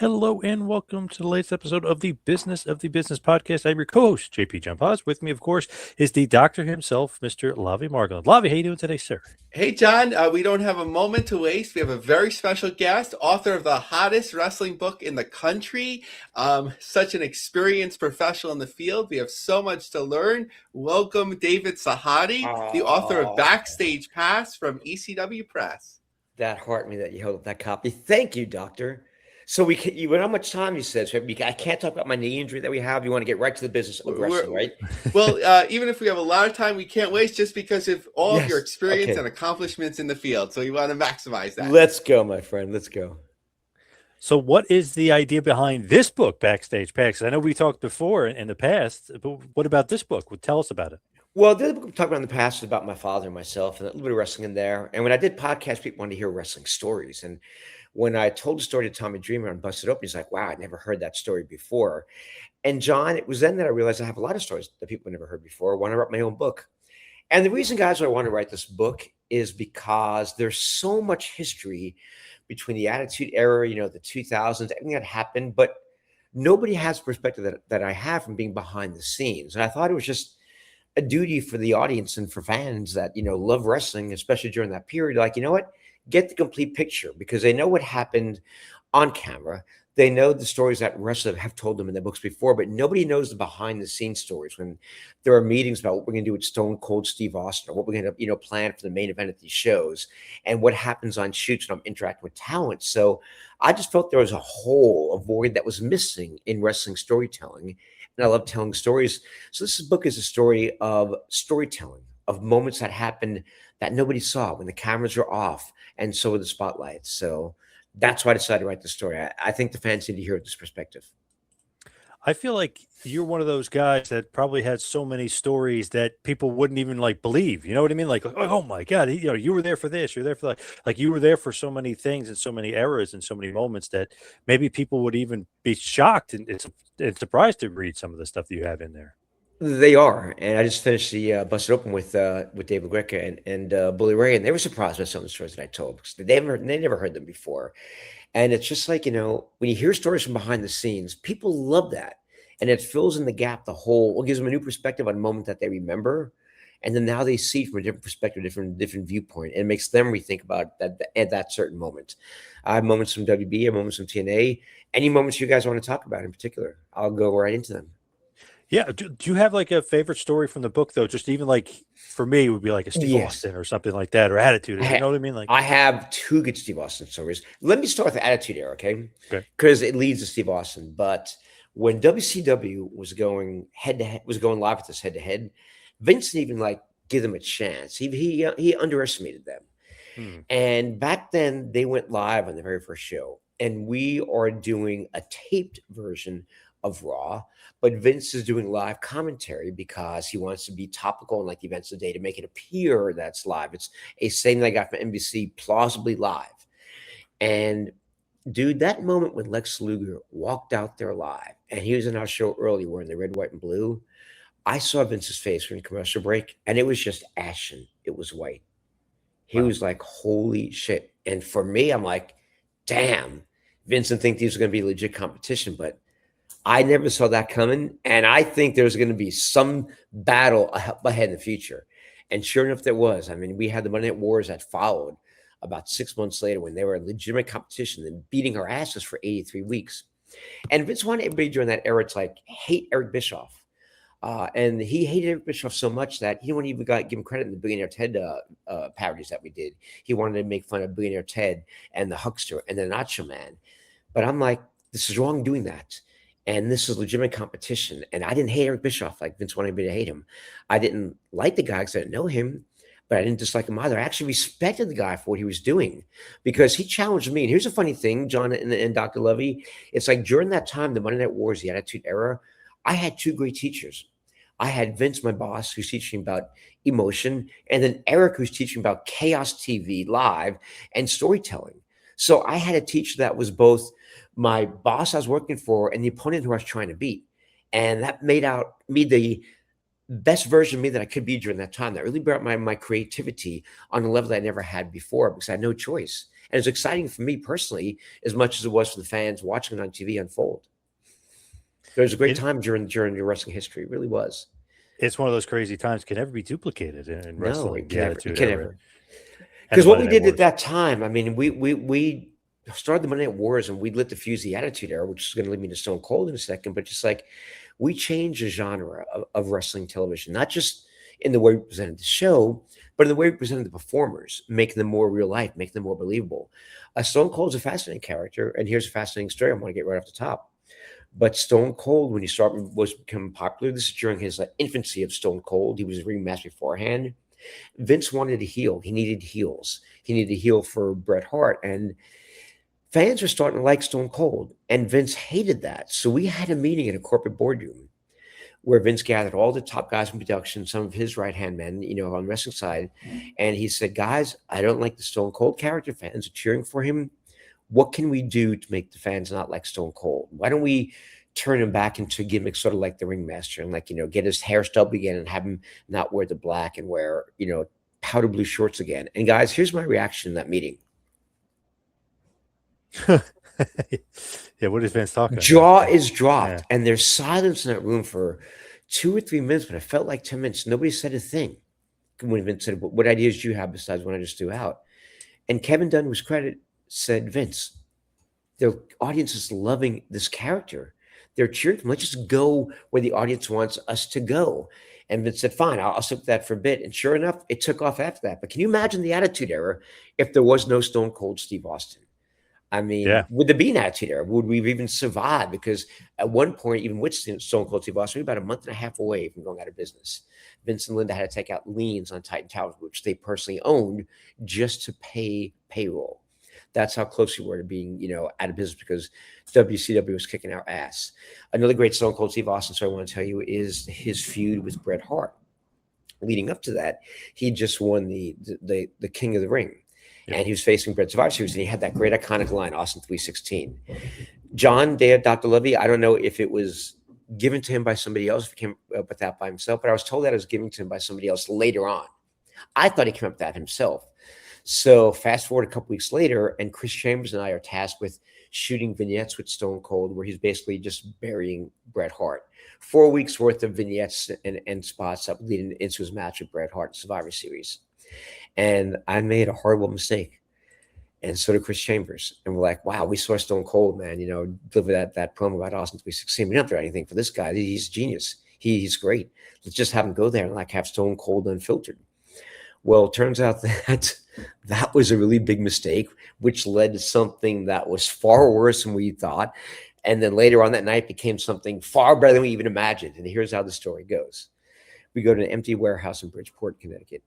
Hello and welcome to the latest episode of the Business of the Business podcast. I'm your co-host, JP John Paz. With me, of course, is the doctor himself, Mr. Lavie Margolin. Lavie, how you doing today, sir? Hey, John, we don't have a moment to waste. We have a very special guest, author of the hottest wrestling book in the country, such an experienced professional in the field. We have so much to learn. Welcome, David Sahadi, the author of Backstage Pass from ECW Press. That heart me that you held up that copy. Thank you, doctor. So how much time you said? So I can't talk about my knee injury that we have. You want to get right to the business of wrestling, right? Well, even if we have a lot of time, we can't waste just because of all of your experience and accomplishments in the field. So you want to maximize that. Let's go, my friend. Let's go. So what is the idea behind this book, Backstage Pass? I know we talked before in the past, but what about this book? Tell us about it. Well, the book we talked about in the past is about my father and myself and a little bit of wrestling in there. And when I did podcasts, people wanted to hear wrestling stories. And when I told the story to Tommy Dreamer and Busted Open, he's like, wow, I'd never heard that story before. And John, it was then that I realized I have a lot of stories that people never heard before. I want to write my own book. And the reason, guys, why I want to write this book is because there's so much history between the Attitude Era, the 2000s, everything that happened, but nobody has perspective that I have from being behind the scenes. And I thought it was just a duty for the audience and for fans that, love wrestling, especially during that period. Like, you know what? Get the complete picture because they know what happened on camera. They know the stories that wrestlers have told them in their books before, but nobody knows the behind the scenes stories when there are meetings about what we're going to do with Stone Cold Steve Austin or what we're going to, plan for the main event at these shows and what happens on shoots when I'm interacting with talent. So I just felt there was a void that was missing in wrestling storytelling. And I love telling stories. So this book is a story of storytelling, of moments that happened that nobody saw when the cameras were off and so were the spotlights. So that's why I decided to write the story. I think the fans need to hear this perspective. I feel like you're one of those guys that probably had so many stories that people wouldn't even believe. You know what I mean? Like, oh my God, you were there for this, you're there for that. Like you were there for so many things and so many eras and so many moments that maybe people would even be shocked and surprised to read some of the stuff that you have in there. They are, and I just finished the Busted Open with David Greca and Bully Ray, and they were surprised by some of the stories that I told because they never heard them before. And it's just like, when you hear stories from behind the scenes, people love that. And it fills in the gap, the hole, gives them a new perspective on a moment that they remember. And then now they see from a different perspective, different viewpoint. And it makes them rethink about that at that certain moment. I have moments from WB, I have moments from TNA. Any moments you guys want to talk about in particular, I'll go right into them. Yeah. Do you have a favorite story from the book though? Just even for me, it would be like a Steve Austin or something like that, or Attitude. You know what I mean? I have two good Steve Austin stories. Let me start with the Attitude Era, okay? Because it leads to Steve Austin. But when WCW was going head-to-head, was going live with us head-to-head, Vince didn't even give them a chance. He underestimated them. And back then, they went live on the very first show, and we are doing a taped version of Raw, but Vince is doing live commentary because he wants to be topical on the events of the day to make it appear that's live. It's a saying that I got from NBC, plausibly live. And dude, that moment when Lex Luger walked out there live and he was in our show early wearing the red, white, and blue, I saw Vince's face during commercial break and it was just ashen. It was white. He was like, holy shit. And for me, I'm like, damn, Vincent think these are going to be legit competition, but I never saw that coming. And I think there's going to be some battle ahead in the future. And sure enough, there was. I mean, we had the Monday Night Wars that followed about 6 months later when they were a legitimate competition and beating our asses for 83 weeks. And Vince wanted everybody during that era to hate Eric Bischoff. And he hated Eric Bischoff so much that he didn't even give him credit in the Billionaire Ted parodies that we did. He wanted to make fun of Billionaire Ted and the Huckster and the Nacho Man. But I'm like, this is wrong doing that. And this is legitimate competition. And I didn't hate Eric Bischoff like Vince wanted me to hate him. I didn't like the guy because I didn't know him, but I didn't dislike him either. I actually respected the guy for what he was doing because he challenged me. And here's a funny thing, John and Dr. Lavie. It's like during that time, the Monday Night Wars, the Attitude Era, I had two great teachers. I had Vince, my boss, who's teaching about emotion, and then Eric, who's teaching about Chaos TV live and storytelling. So I had a teacher that was both my boss I was working for and the opponent who I was trying to beat. And that made me the best version of me that I could be during that time. That really brought my creativity on a level that I never had before because I had no choice. And it's exciting for me personally, as much as it was for the fans watching it on TV unfold. It was a great time during your wrestling history. It really was. It's one of those crazy times can never be duplicated in No, wrestling. it The can never. Attitude It can Era never. and the Because what Monday we Night did at Wars. that time, I mean, we started the Monday Night Wars and we lit the fuse the Attitude Era, which is going to lead me to Stone Cold in a second. But just like we changed the genre of wrestling television, not just in the way we presented the show, but in the way we presented the performers, making them more real life, making them more believable. Stone Cold's a fascinating character, and here's a fascinating story I want to get right off the top. But Stone Cold, when he was becoming popular, this is during his infancy of Stone Cold. He was a ringmaster beforehand. Vince wanted to heal. He needed heels. He needed to heal for Bret Hart, and fans were starting to like Stone Cold, and Vince hated that. So we had a meeting in a corporate boardroom where Vince gathered all the top guys from production, some of his right-hand men, on the wrestling side. And he said, guys, I don't like the Stone Cold character. Fans are cheering for him. What can we do to make the fans not like Stone Cold? Why don't we turn him back into gimmicks sort of like the Ringmaster and get his hair stubbled again and have him not wear the black and wear, powder blue shorts again. And guys, here's my reaction in that meeting. Yeah, what is Vince talking about? Jaw is dropped, and there's silence in that room for 2 or 3 minutes, but it felt like 10 minutes. Nobody said a thing. When Vince said, what ideas do you have besides what I just threw out? And Kevin Dunn, was credit, said, Vince, the audience is loving this character. They're cheering for him. Let's just go where the audience wants us to go. And Vince said, fine, I'll stick with that for a bit. And sure enough, it took off after that. But can you imagine the Attitude Era if there was no Stone Cold Steve Austin? I mean, would there be an Attitude Era? Would we even survive? Because at one point, even with Stone Cold Steve Austin, we were about a month and a half away from going out of business. Vince and Linda had to take out liens on Titan Towers, which they personally owned, just to pay payroll. That's how close we were to being, out of business because WCW was kicking our ass. Another great Stone Cold Steve Austin story I want to tell you is his feud with Bret Hart. Leading up to that, he just won the King of the Ring. Yeah. And he was facing Bret Survivor Series, and he had that great iconic line, Austin 316. John, Dr. Lavie, I don't know if it was given to him by somebody else, if he came up with that by himself, but I was told that it was given to him by somebody else later on. I thought he came up with that himself. So fast forward a couple weeks later, and Chris Chambers and I are tasked with shooting vignettes with Stone Cold, where he's basically just burying Bret Hart. 4 weeks worth of vignettes and spots up leading into his match with Bret Hart in Survivor Series. And I made a horrible mistake. And so did Chris Chambers. And we're like, wow, we saw Stone Cold, man, deliver that promo about Austin 316. We don't have to do anything for this guy. He's a genius. He's great. Let's just have him go there and have Stone Cold unfiltered. Well, it turns out that was a really big mistake, which led to something that was far worse than we thought. And then later on that night became something far better than we even imagined. And here's how the story goes. We go to an empty warehouse in Bridgeport, Connecticut.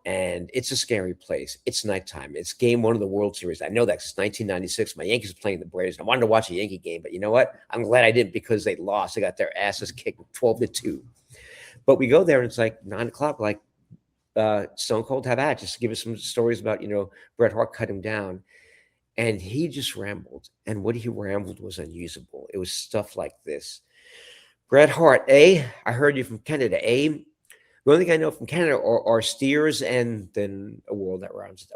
And it's a scary place. It's nighttime. It's game 1 of the World Series. I know that because it's 1996. My Yankees are playing the Braves. I wanted to watch a Yankee game, but you know what? I'm glad I didn't because they lost. They got their asses kicked 12-2. But we go there and it's like 9 o'clock, Stone Cold have at just to give us some stories about, Bret Hart cut him down. And he just rambled. And what he rambled was unusable. It was stuff like this. Bret Hart, I heard you from Canada, The only thing I know from Canada are steers and then a word that rhymes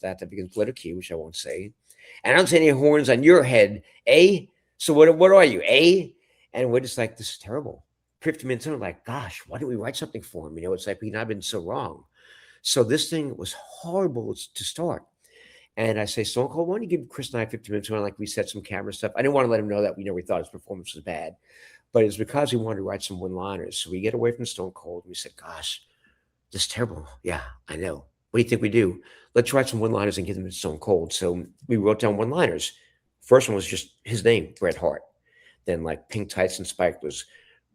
that begins with letter Q, which I won't say. And I don't see any horns on your head, So what are you, And we're just like, this is terrible. 50 minutes in, I'm like, gosh, why didn't we write something for him? It's like we've not been so wrong. So this thing was horrible to start. And I say, Stone Cold, why don't you give Chris and I 50 minutes to reset some camera stuff? I didn't want to let him know that we thought his performance was bad. But it's because we wanted to write some one-liners. So we get away from Stone Cold. And we said, gosh, this is terrible. Yeah, I know. What do you think we do? Let's write some one-liners and give them to Stone Cold. So we wrote down one-liners. First one was just his name, Bret Hart. Then pink tights and spikers.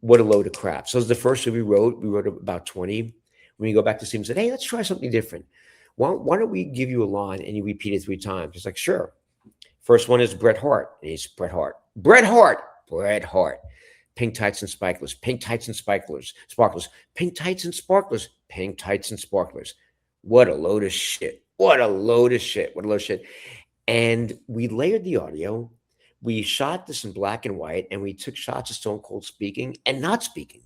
What a load of crap. So it was the first thing we wrote. We wrote about 20. When we go back to Steve and said, hey, let's try something different. Why don't we give you a line and you repeat it 3 times? He's like, sure. First one is Bret Hart. And he's Bret Hart. Bret Hart. Bret Hart. Pink tights and sparklers, pink tights and sparklers, pink tights and sparklers, pink tights and sparklers. What a load of shit. What a load of shit. What a load of shit. And we layered the audio. We shot this in black and white, and we took shots of Stone Cold speaking and not speaking,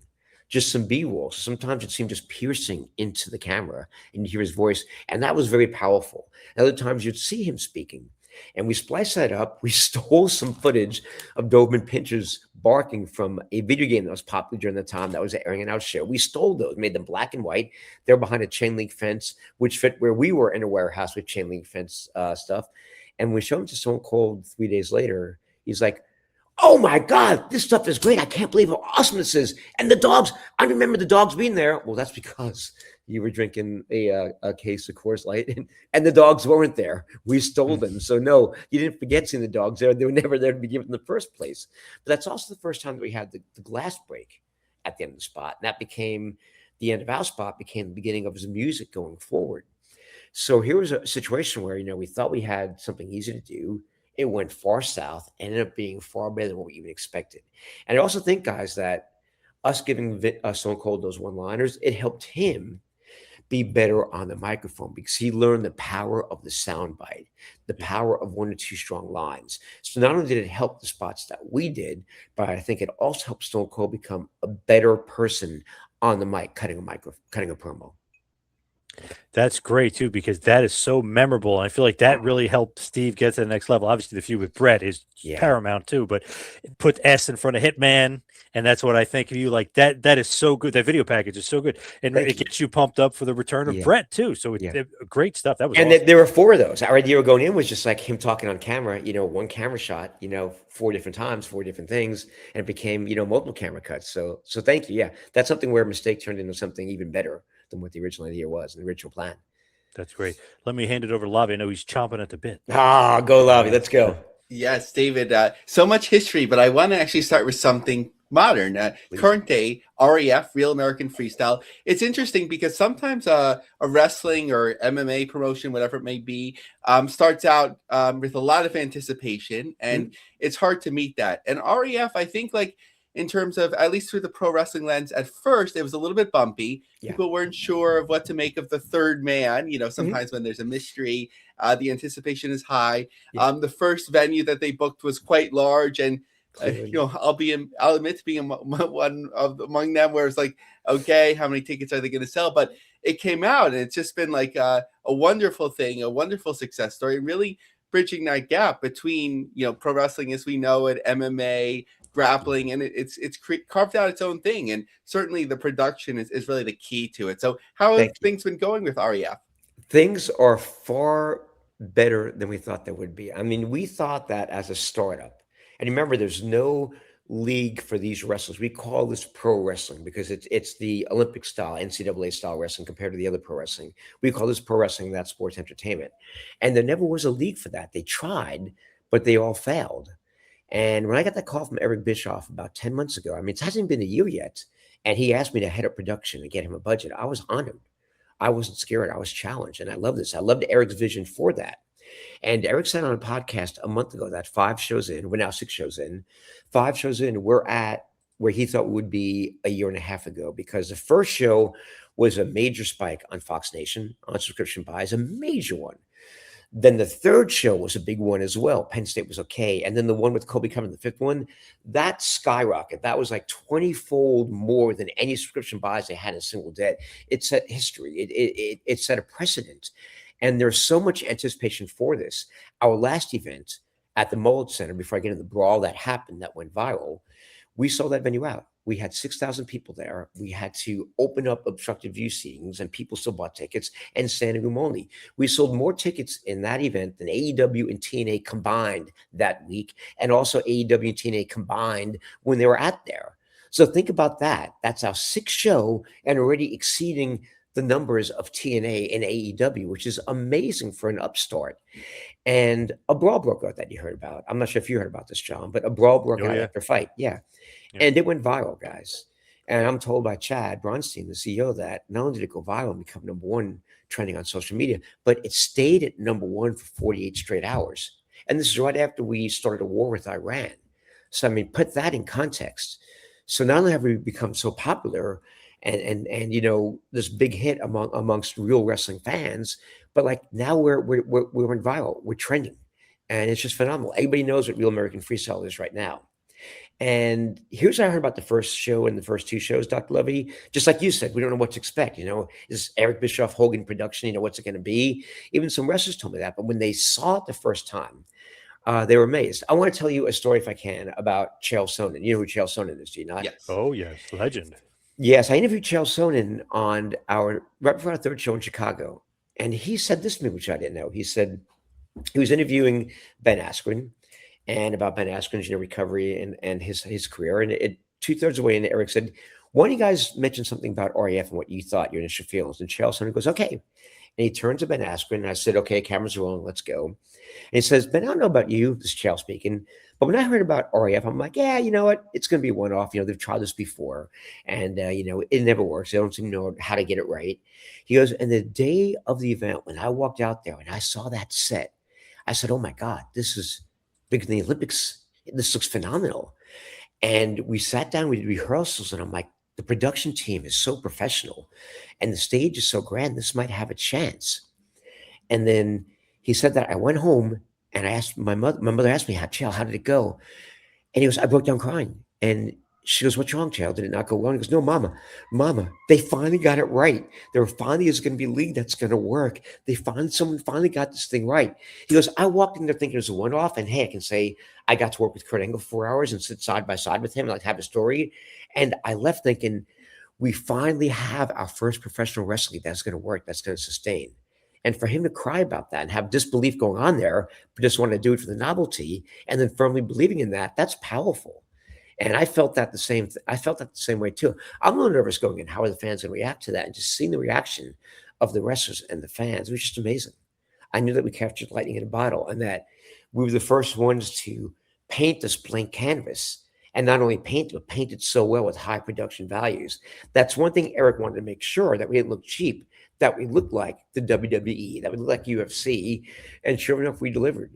just some B-roll. So sometimes it seemed just piercing into the camera and you hear his voice. And that was very powerful. And other times you'd see him speaking. And we spliced that up. We stole some footage of Doberman Pinschers barking from a video game that was popular during the time that was airing an out show. We stole those, made them black and white. They're behind a chain link fence, which fit where we were in a warehouse with chain link fence stuff. And we showed them to Stone Cold 3 days later. He's like, "Oh my God, this stuff is great. I can't believe how awesome this is. And the dogs, I remember the dogs being there." Well, that's because you were drinking a case of Coors Light and the dogs weren't there. We stole them. So no, you didn't forget seeing the dogs there. They were never there to be given in the first place. But that's also the first time that we had the glass break at the end of the spot. And that became the end of our spot, became the beginning of his music going forward. So here was a situation where, we thought we had something easy to do. It went far south, ended up being far better than what we even expected. And I also think, guys, that us giving Stone Cold those one-liners, it helped him be better on the microphone because he learned the power of the soundbite, the power of 1 or 2 strong lines. So not only did it help the spots that we did, but I think it also helped Stone Cold become a better person on the mic, cutting a promo. That's great too, because that is so memorable. And I feel like that really helped Steve get to the next level. Obviously, the feud with Brett is paramount too, but put S in front of Hitman, and that's what I think of you. Like that is so good. That video package is so good, and it gets you pumped up for the return of Brett too. So great stuff. That was awesome. There were 4 of those. Our idea of going in was just like him talking on camera. 1 camera shot. 4 different times, 4 different things, and it became multiple camera cuts. So thank you. Yeah, that's something where a mistake turned into something even better than what the original idea was, the original plan. That's great. Let me hand it over to Lavie. I know he's chomping at the bit. Go Lavie. Let's go. Yes, David. So much history, but I want to actually start with something modern, current day, RAF, Real American Freestyle. It's interesting because sometimes a wrestling or MMA promotion, whatever it may be, starts out with a lot of anticipation, and it's hard to meet that. And RAF, I think, like, in terms of, at least through the pro wrestling lens, at first it was a little bit bumpy. People weren't sure of what to make of the third man. Sometimes when there's a mystery, the anticipation is high. The first venue that they booked was quite large, and I'll admit to being one of among them, where it's like, okay, how many tickets are they going to sell? But it came out, and it's just been like a wonderful thing, a wonderful success story, and really bridging that gap between pro wrestling as we know it, MMA, grappling, and it's carved out its own thing, and certainly the production is really the key to it. So how have things been going with REF? Things are far better than we thought they would be. I mean, we thought that as a startup, and remember, there's no league for these wrestlers. We call this pro wrestling because it's the Olympic style, NCAA style wrestling compared to the other pro wrestling. We call this pro wrestling, that's sports entertainment. And there never was a league for that. They tried, but they all failed. And when I got that call from Eric Bischoff about 10 months ago, I mean, it hasn't been a year yet, and he asked me to head up production and get him a budget, I was honored. I wasn't scared. I was challenged. And I love this. I loved Eric's vision for that. And Eric said on a podcast a month ago that 5 shows in, we're now 6 shows in, 5 shows in, we're at where he thought we would be a year and a half ago, because the first show was a major spike on Fox Nation on subscription buys, a major one. Then the third show was a big one as well. Penn State was okay. And then the one with Kobe coming, the 5th one, that skyrocketed. That was like 20-fold more than any subscription buys they had in a single day. It set history. It set a precedent. And there's so much anticipation for this. Our last event at the Mullet Center, before I get into the brawl that happened, that went viral, we sold that venue out. We had 6,000 people there. We had to open up obstructed view seatings, and people still bought tickets, and standing room only. We sold more tickets in that event than AEW and TNA combined that week, and also AEW and TNA combined when they were at there. So think about that. That's our 6th show and already exceeding the numbers of TNA and AEW, which is amazing for an upstart. And a brawl broke out that you heard about. I'm not sure if you heard about this, John, but a brawl broke out after fight. Yeah. And it went viral, guys. And I'm told by Chad Bronstein, the CEO, that not only did it go viral and become #1 trending on social media, but it stayed at #1 for 48 straight hours. And this is right after we started a war with Iran. So, I mean, put that in context. So not only have we become so popular and this big hit amongst real wrestling fans, but like now we're in viral, we're trending, and it's just phenomenal. Everybody knows what Real American Freestyle is right now. And here's what I heard about the first show and the first two shows, Dr. Lavie. Just like you said, we don't know what to expect. Is Eric Bischoff Hogan production? What's it going to be? Even some wrestlers told me that. But when they saw it the first time, they were amazed. I want to tell you a story, if I can, about Chael Sonnen. You know who Chael Sonnen is, do you not? Yes. Oh, yes. Legend. Yes, I interviewed Chael Sonnen on right before our third show in Chicago. And he said this to me, which I didn't know. He said he was interviewing Ben Askren and about Ben Askren's recovery and his career. And it 2/3 of the way in, Eric said, "Why don't you guys mention something about REF and what you thought, your initial feelings?" And Chael Sonnen goes, "Okay." And he turns to Ben Askren, and I said, "Okay, cameras are rolling, let's go." And he says, "Ben, I don't know about you," this is Chael speaking, "but when I heard about REF, I'm like, yeah, you know what? It's going to be a one-off. They've tried this before, and it never works. They don't seem to know how to get it right." He goes, "And the day of the event, when I walked out there and I saw that set, I said, oh my God, this is bigger than the Olympics. This looks phenomenal." And we sat down, we did rehearsals, and I'm like, the production team is so professional and the stage is so grand. This might have a chance. And then he said that. I went home and I asked my mother asked me, Chael, how did it go? And he goes, I broke down crying. And she goes, what's wrong, Chael? Did it not go well? And he goes, no, mama, they finally got it right. There finally is going to be a league that's going to work. Someone finally got this thing right. He goes, I walked in there thinking it was a one-off. And hey, I can say I got to work with Kurt Angle 4 hours and sit side by side with him and like have a story. And I left thinking, we finally have our first professional wrestling that's going to work, that's going to sustain. And for him to cry about that and have disbelief going on there, but just want to do it for the novelty and then firmly believing in that, that's powerful. And I felt that the same way too. I'm a little nervous going in. How are the fans going to react to that? And just seeing the reaction of the wrestlers and the fans was just amazing. I knew that we captured lightning in a bottle and that we were the first ones to paint this blank canvas. And not only paint, but paint it so well with high production values. That's one thing Eric wanted to make sure, that we didn't look cheap, that we looked like the WWE, that we looked like UFC. And sure enough, we delivered.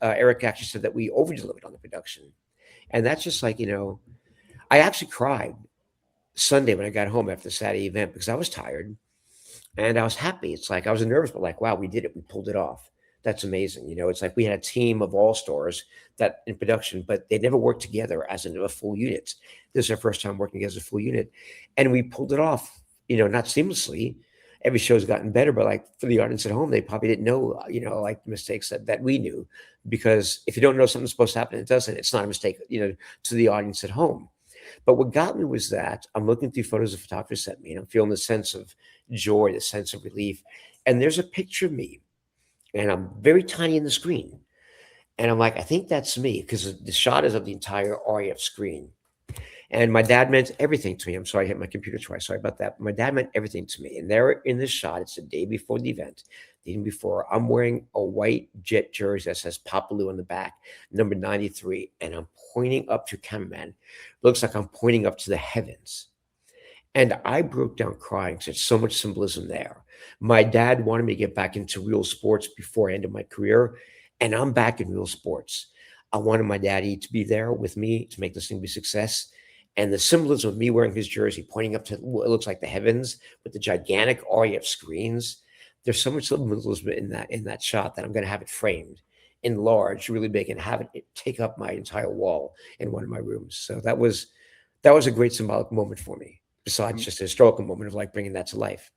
Eric actually said that we over-delivered on the production. And that's just like, I actually cried Sunday when I got home after the Saturday event because I was tired and I was happy. It's like I was nervous, but like, wow, we did it. We pulled it off. That's amazing. It's like we had a team of all stars that in production, but they never worked together as a full unit. This is our first time working as a full unit. And we pulled it off, not seamlessly. Every show's gotten better, but like for the audience at home, they probably didn't know, like the mistakes that we knew. Because if you don't know something's supposed to happen, it doesn't. It's not a mistake, to the audience at home. But what got me was that I'm looking through photos the photographer sent me, and I'm feeling the sense of joy, the sense of relief. And there's a picture of me, and I'm very tiny in the screen. And I'm like, I think that's me, because the shot is of the entire REF screen. And my dad meant everything to me. I'm sorry, I hit my computer twice. Sorry about that. But my dad meant everything to me. And there in this shot, it's the day before the event, the evening before, I'm wearing a white jet jersey that says Papaloo on the back, number 93. And I'm pointing up to cameraman. Looks like I'm pointing up to the heavens. And I broke down crying because there's so much symbolism there. My dad wanted me to get back into real sports before I ended my career. And I'm back in real sports. I wanted my daddy to be there with me to make this thing be a success. And the symbolism of me wearing his jersey, pointing up to what looks like the heavens with the gigantic REF screens. There's so much symbolism in that shot that I'm going to have it framed, enlarged, really big, and have it take up my entire wall in one of my rooms. So that was a great symbolic moment for me, besides just a historical moment of like bringing that to life.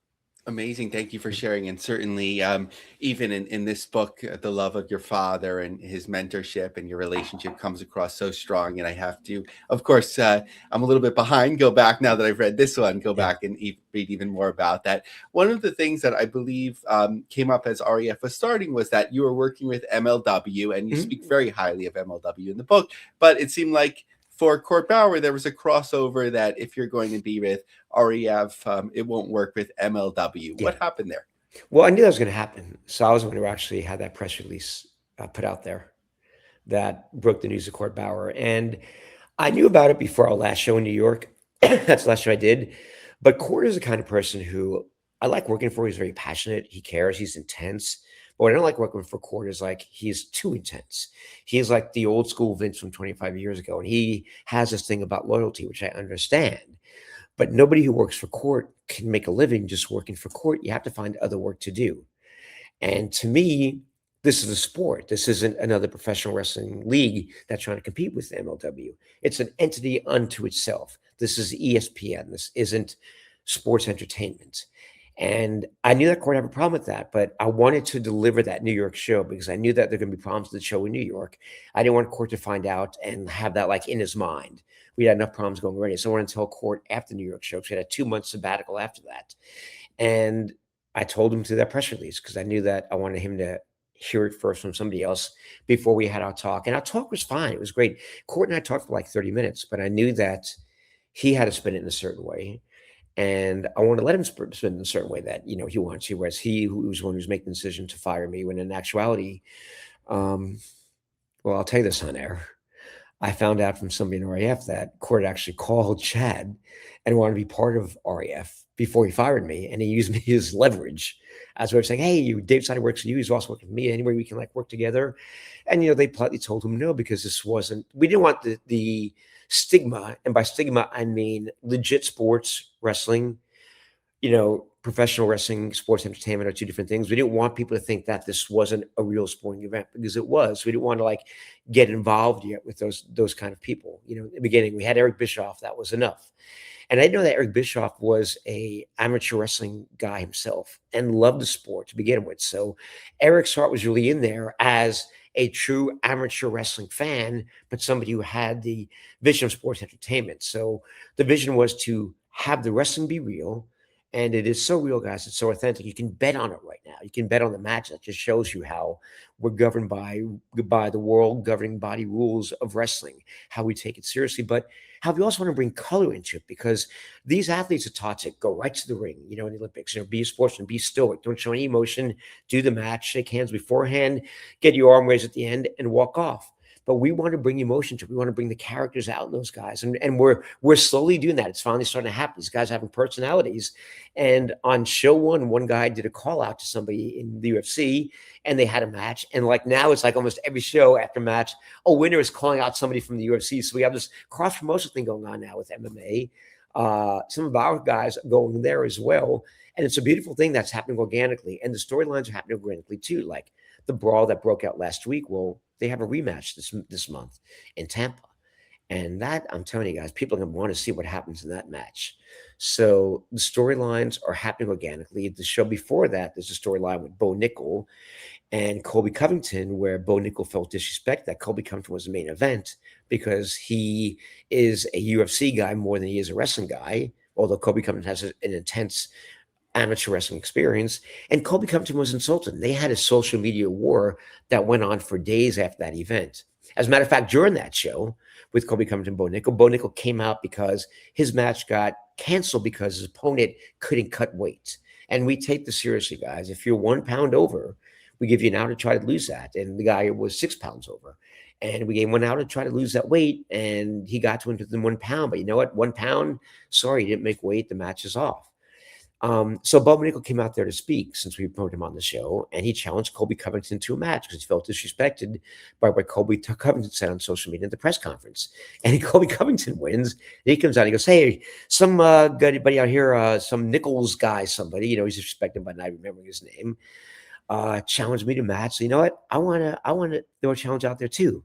Amazing. Thank you for sharing. And certainly, even in this book, the love of your father and his mentorship and your relationship comes across so strong. And I have to, of course, I'm a little bit behind. Go back now that I've read this one, back and read even more about that. One of the things that I believe came up as REF was starting was that you were working with MLW, and you speak very highly of MLW in the book. But it seemed like for Court Bauer, there was a crossover that if you're going to be with REF, it won't work with MLW. Yeah. What happened there? Well, I knew that was going to happen. So I was going to actually have that press release put out there that broke the news of Court Bauer. And I knew about it before our last show in New York. That's the last show I did. But Court is the kind of person who I like working for. He's very passionate. He cares. He's intense. But what I don't like working for Court is like he's too intense. He's like the old school Vince from 25 years ago. And he has this thing about loyalty, which I understand. But nobody who works for Court can make a living just working for Court. You have to find other work to do. And to me, This is a sport. This isn't another professional wrestling league that's trying to compete with the MLW. It's an entity unto itself. This is ESPN. This isn't sports entertainment. And I knew that Court had a problem with that, but I wanted to deliver that New York show because I knew that there were going to be problems with the show in New York. I didn't want Court to find out and have that like in his mind. We had enough problems going already. So I wanted to tell Court after the New York show, because we had a 2-month sabbatical after that. And I told him through that press release because I knew that I wanted him to hear it first from somebody else before we had our talk. And our talk was fine. It was great. Court and I talked for like 30 minutes, but I knew that he had to spin it in a certain way. And I wanted to let him spin it in a certain way that, he wants to, whereas he who was one who's making the decision to fire me, when in actuality, well, I'll tell you this on air. I found out from somebody in RAF that Court actually called Chad and wanted to be part of RAF before he fired me. And he used me as leverage as a way of saying, hey, David Sahadi works for you. He's also working for me. Anyway, we can like work together. And, they politely told him no, because we didn't want the stigma. And by stigma, I mean legit sports wrestling, professional wrestling, sports entertainment are two different things. We didn't want people to think that this wasn't a real sporting event, because it was. We didn't want to like get involved yet with those kind of people. In the beginning, we had Eric Bischoff. That was enough. And I didn't know that Eric Bischoff was a amateur wrestling guy himself and loved the sport to begin with. So Eric's heart was really in there as a true amateur wrestling fan, but somebody who had the vision of sports entertainment. So the vision was to have the wrestling be real. And it is so real, guys. It's so authentic. You can bet on it right now. You can bet on the match. That just shows you how we're governed by the world governing body rules of wrestling, how we take it seriously, but how we also want to bring color into it, because these athletes are taught to go right to the ring, in the Olympics, be a sportsman, be stoic, don't show any emotion, do the match, shake hands beforehand, get your arm raised at the end, and walk off. But we want to bring emotion to it. We want to bring the characters out in those guys. And we're slowly doing that. It's finally starting to happen. These guys having personalities. And on show one guy did a call out to somebody in the UFC, and they had a match. And like now it's like almost every show after match, a winner is calling out somebody from the UFC. So we have this cross promotion thing going on now with MMA. Some of our guys are going there as well. And it's a beautiful thing that's happening organically. And the storylines are happening organically too. Like the brawl that broke out last week. Well, they have a rematch this month in Tampa. And that, I'm telling you guys, people are going to want to see what happens in that match. So the storylines are happening organically. The show before that, there's a storyline with Bo Nickel and Colby Covington, where Bo Nickel felt disrespect that Colby Covington was the main event because he is a UFC guy more than he is a wrestling guy, although Colby Covington has an intense amateur wrestling experience. And Colby Covington was insulted. They had a social media war that went on for days after that event. As a matter of fact, during that show with Colby Covington and Bo Nickel came out because his match got canceled because his opponent couldn't cut weight. And we take this seriously, guys. If you're 1 pound over, we give you an hour to try to lose that. And the guy was 6 pounds over. And we gave him 1 hour to try to lose that weight. And he got to within 1 pound. But you know what? 1 pound, sorry, he didn't make weight. The match is off. So Bo Nickel came out there to speak since we promoted him on the show, and he challenged Colby Covington to a match because he felt disrespected by what Colby Covington said on social media at the press conference. And Colby Covington wins. And he comes out and he goes, hey, some buddy out here, some Nichols guy, somebody, he's disrespected by not remembering his name, challenged me to match. So you know what? I want to throw a challenge out there too.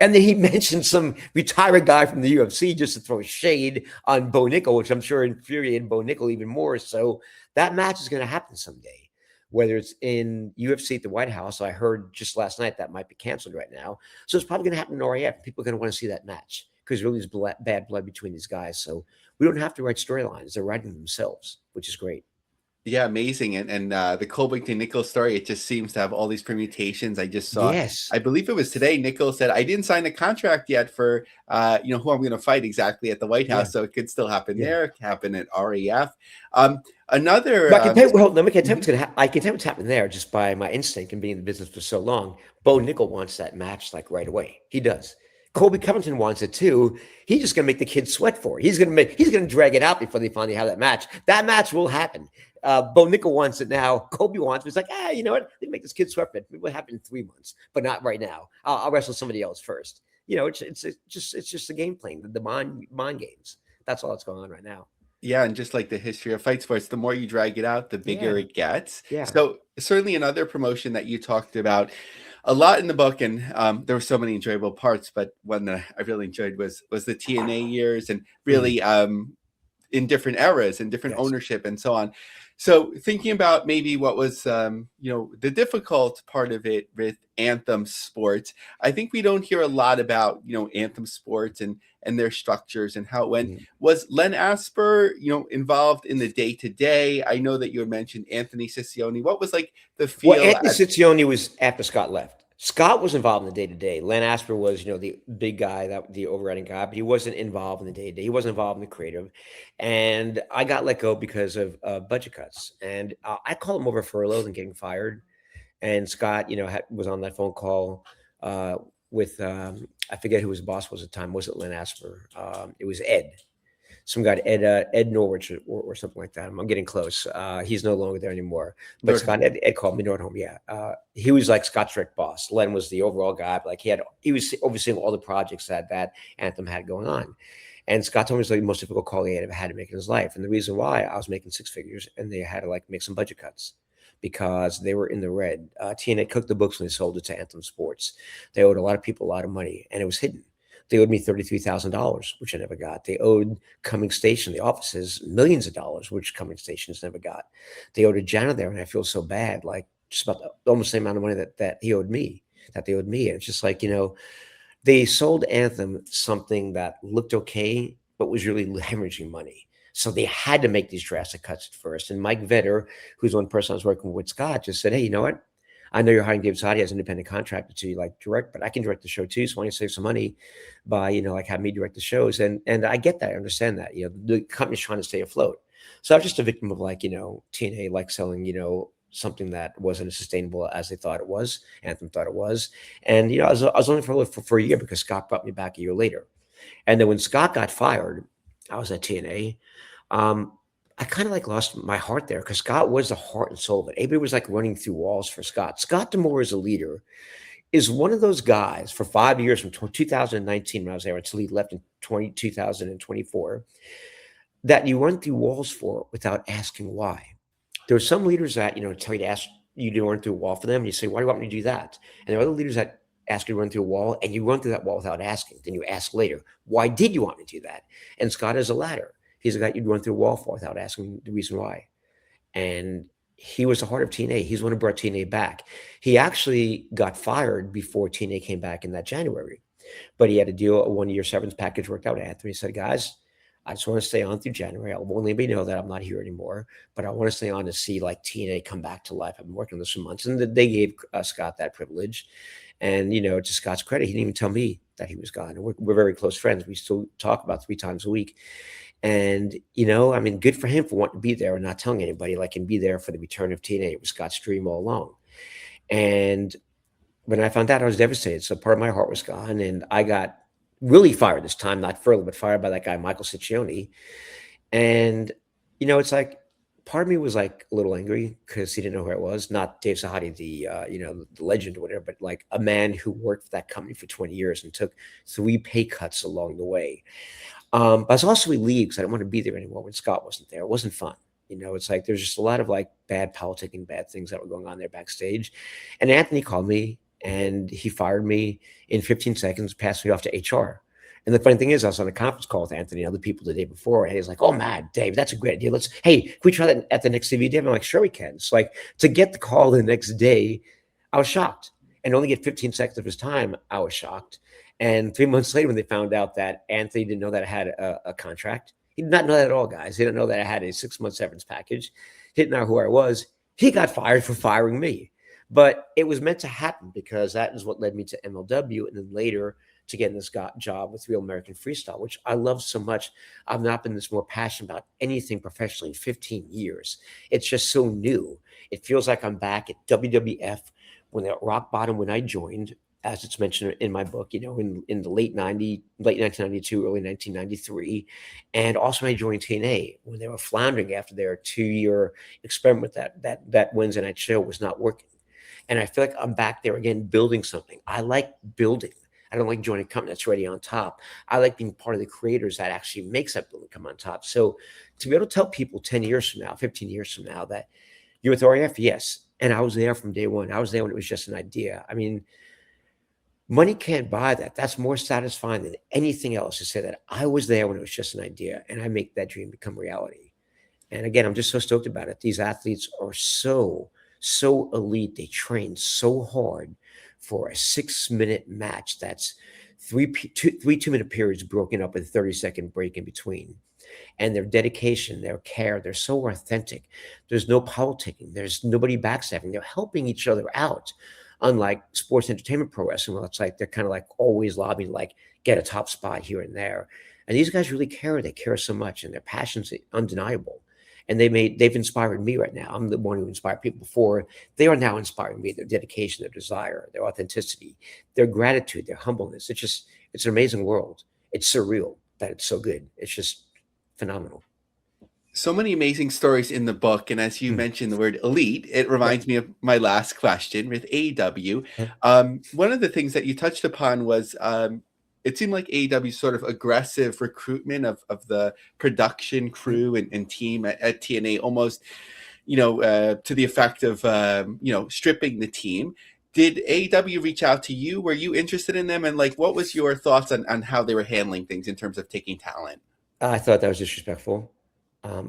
And then he mentioned some retired guy from the UFC just to throw shade on Bo Nickel, which I'm sure infuriated Bo Nickel even more. So that match is going to happen someday, whether it's in UFC at the White House. I heard just last night that might be canceled right now. So it's probably going to happen in RAF. People are going to want to see that match because really there's bad blood between these guys. So we don't have to write storylines. They're writing themselves, which is great. Yeah, amazing. And the Covington Nichols story, it just seems to have all these permutations. I just saw, yes, I believe it was today, Nichols said, I didn't sign a contract yet for, who I'm going to fight exactly at the White House. Yeah. So it could still happen there. It could happen at RAF. Another... I can tell you I can tell what's happening there just by my instinct and being in the business for so long. Bo Nickel wants that match like right away. He does. Colby Covington wants it too. He's just going to make the kids sweat for it. He's going to drag it out before they finally have that match. That match will happen. Bo Nickel wants it now. Colby wants it. It's like, you know what? They make this kid sweat for it. It will happen in 3 months, but not right now. I'll wrestle somebody else first. It's just the game playing, the mind games. That's all that's going on right now. Yeah, and just like the history of fight sports, the more you drag it out, the bigger Yeah, it gets. yeah. So certainly another promotion that you talked about a lot in the book, and there were so many enjoyable parts, but one that I really enjoyed was the TNA years, and Mhm. really in different eras and different Yes. ownership and so on. So thinking about maybe what was the difficult part of it with Anthem Sports, I think we don't hear a lot about Anthem Sports and their structures and how it went. Mhm. Was Len Asper involved in the day to day? I know that you had mentioned Anthony Siccione. What was like the Well, feel Anthony at Siccione was after Scott left. Scott was involved in the day to day. Len Asper was, the big guy, that the overriding guy, but he wasn't involved in the day to day. He wasn't involved in the creative. And I got let go because of budget cuts. And I called him over furlough and getting fired. And Scott, was on that phone call with I forget who his boss was at the time. Was it Len Asper? It was Ed. Some guy, Ed Norwich or something like that. I'm getting close. He's no longer there anymore. But North? Scott, Ed called me Nordholm. Yeah, he was like Scott's direct boss. Len was the overall guy. But like he was overseeing all the projects that Anthem had going on. And Scott told me it was like the most difficult call he had ever had to make in his life. And the reason why, I was making six figures, and they had to like make some budget cuts because they were in the red. TNA cooked the books when they sold it to Anthem Sports. They owed a lot of people a lot of money, and it was hidden. They owed me $33,000, which I never got. They owed Cumming Station, the offices, millions of dollars, which Cumming Stations never got. They owed a janitor there, and I feel so bad, like just about almost the same amount of money that he owed me, that they owed me. And it's just like, they sold Anthem something that looked okay, but was really hemorrhaging money. So they had to make these drastic cuts at first. And Mike Vetter, who's one person I was working with, Scott, just said, hey, you know what? I know you're hiring David Sahadi as an independent contractor to like direct, but I can direct the show too. So why don't you save some money by, like have me direct the shows? And I get that. I understand that. The company's trying to stay afloat. So I'm just a victim of like, TNA like selling, something that wasn't as sustainable as they thought it was. Anthem thought it was. And, I was only for a year because Scott brought me back a year later. And then when Scott got fired, I was at TNA. I kind of like lost my heart there because Scott was the heart and soul of it. Everybody was like running through walls for Scott. Scott D'Amore as a leader is one of those guys for 5 years from 2019 when I was there until he left in 2024 that you run through walls for without asking why. There are some leaders that, tell you to ask you to run through a wall for them. And you say, why do you want me to do that? And there are other leaders that ask you to run through a wall and you run through that wall without asking. Then you ask later, why did you want me to do that? And Scott is a ladder. He's a guy you'd run through a wall for without asking the reason why. And he was the heart of TNA. He's the one who brought TNA back. He actually got fired before TNA came back in that January. But he had to deal a 1 year severance package worked out. Anthony said, guys, I just want to stay on through January. I won't let anybody know that I'm not here anymore, but I want to stay on to see like TNA come back to life. I've been working on this for months. And they gave Scott that privilege. And, to Scott's credit, he didn't even tell me that he was gone. And we're very close friends. We still talk about 3 times a week. And, good for him for wanting to be there and not telling anybody, like, and be there for the return of TNA. It was Scott's dream all along. And when I found out, I was devastated. So part of my heart was gone. And I got really fired this time, not furloughed, but fired by that guy, Michael Siccione. And, it's like, part of me was like a little angry because he didn't know who I was. Not Dave Sahadi, the legend or whatever, but like a man who worked for that company for 20 years and took 3 pay cuts along the way. But I was also relieved because I didn't want to be there anymore when Scott wasn't there. It wasn't fun. It's like there's just a lot of like bad politicking, bad things that were going on there backstage. And Anthony called me and he fired me in 15 seconds, passed me off to HR. And the funny thing is, I was on a conference call with Anthony and other people the day before, and he's like, "Oh man, Dave, that's a great idea. Can we try that at the next TV, Dave?" I'm like, "Sure, we can." It's like to get the call the next day, I was shocked, and only get 15 seconds of his time, I was shocked. And 3 months later, when they found out that Anthony didn't know that I had a contract, he did not know that at all, guys. He didn't know that I had a 6-month severance package. He didn't know who I was. He got fired for firing me. But it was meant to happen because that is what led me to MLW and then later to getting this job with Real American Freestyle, which I love so much. I've not been this more passionate about anything professionally in 15 years. It's just so new. It feels like I'm back at WWF when they're at rock bottom when I joined, as it's mentioned in my book, in the late 1992, early 1993. And also when I joined TNA when they were floundering after their 2-year experiment that Wednesday night show was not working. And I feel like I'm back there again, building something. I like building. I don't like joining a company that's already on top. I like being part of the creators that actually makes that building come on top. So to be able to tell people 10 years from now, 15 years from now that you're with RAF, yes. And I was there from day one. I was there when it was just an idea. I mean, money can't buy that. That's more satisfying than anything else to say that I was there when it was just an idea and I make that dream become reality. And again, I'm just so stoked about it. These athletes are so elite. They train so hard for a 6-minute match that's three 2-minute periods broken up with a 30-second break in between. And their dedication, their care, they're so authentic. There's no politicking. There's nobody backstabbing. They're helping each other out. Unlike sports entertainment pro wrestling, well, it's like they're kind of like always lobbying, like get a top spot here and there. And these guys really care. They care so much, and their passion's undeniable. And they've inspired me right now. I'm the one who inspired people before. They are now inspiring me. Their dedication, their desire, their authenticity, their gratitude, their humbleness. It's an amazing world. It's surreal that it's so good. It's just phenomenal. So many amazing stories in the book. And as you mentioned the word elite, it reminds me of my last question with AEW. One of the things that you touched upon was it seemed like AEW's sort of aggressive recruitment of the production crew and team at TNA almost, to the effect of, stripping the team. Did AEW reach out to you? Were you interested in them? And like, what was your thoughts on how they were handling things in terms of taking talent? I thought that was disrespectful.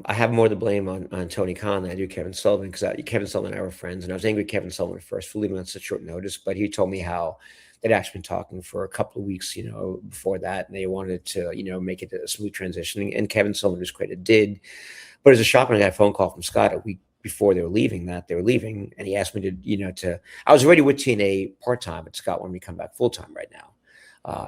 I have more to blame on Tony Khan than I do Kevin Sullivan, because Kevin Sullivan and I were friends, and I was angry at Kevin Sullivan first for leaving on such short notice. But he told me how they'd actually been talking for a couple of weeks, before that, and they wanted to, make it a smooth transition. And Kevin Sullivan, his credit, did. But it was a shock when I got a phone call from Scott a week before they were leaving, and he asked me to, I was already with TNA part-time, but Scott wanted me to come back full-time right now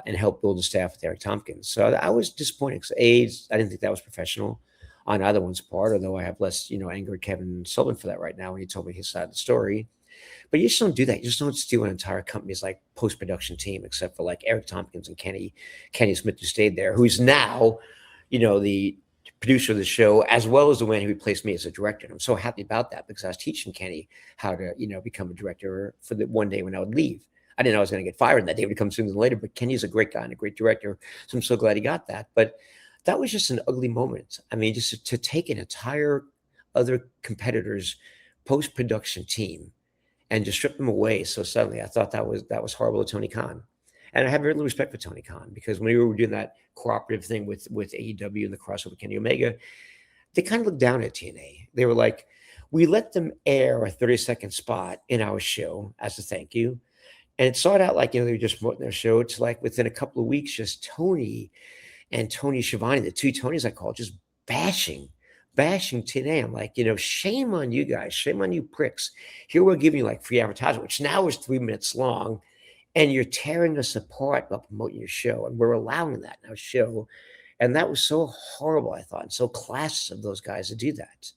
and help build the staff with Eric Tompkins. So I was disappointed because I didn't think that was professional on either one's part, although I have less, anger at Kevin Sullivan for that right now when he told me his side of the story. But you just don't do that. You just don't steal an entire company's like post-production team, except for like Eric Tompkins and Kenny Smith, who stayed there, who's now, the producer of the show, as well as the one who replaced me as a director. And I'm so happy about that because I was teaching Kenny how to, become a director for the one day when I would leave. I didn't know I was going to get fired, and that day would come sooner than later, but Kenny's a great guy and a great director. So I'm so glad he got that. But that was just an ugly moment. I mean, just to take an entire other competitor's post-production team and just strip them away so suddenly, I thought that was horrible to Tony Khan. And I have very little respect for Tony Khan, because when we were doing that cooperative thing with AEW and the crossover with Kenny Omega, they kind of looked down at TNA. They were like, we let them air a 30-second spot in our show as a thank you. And it started out like, they were just promoting their show. It's like within a couple of weeks, just Tony and Tony Schiavone, the two Tonys I call, just bashing TNA. I'm like, shame on you guys. Shame on you pricks. Here we're giving you like free advertising, which now is 3 minutes long, and you're tearing us apart by promoting your show. And we're allowing that in our show. And that was so horrible, I thought, and so classist of those guys to do that.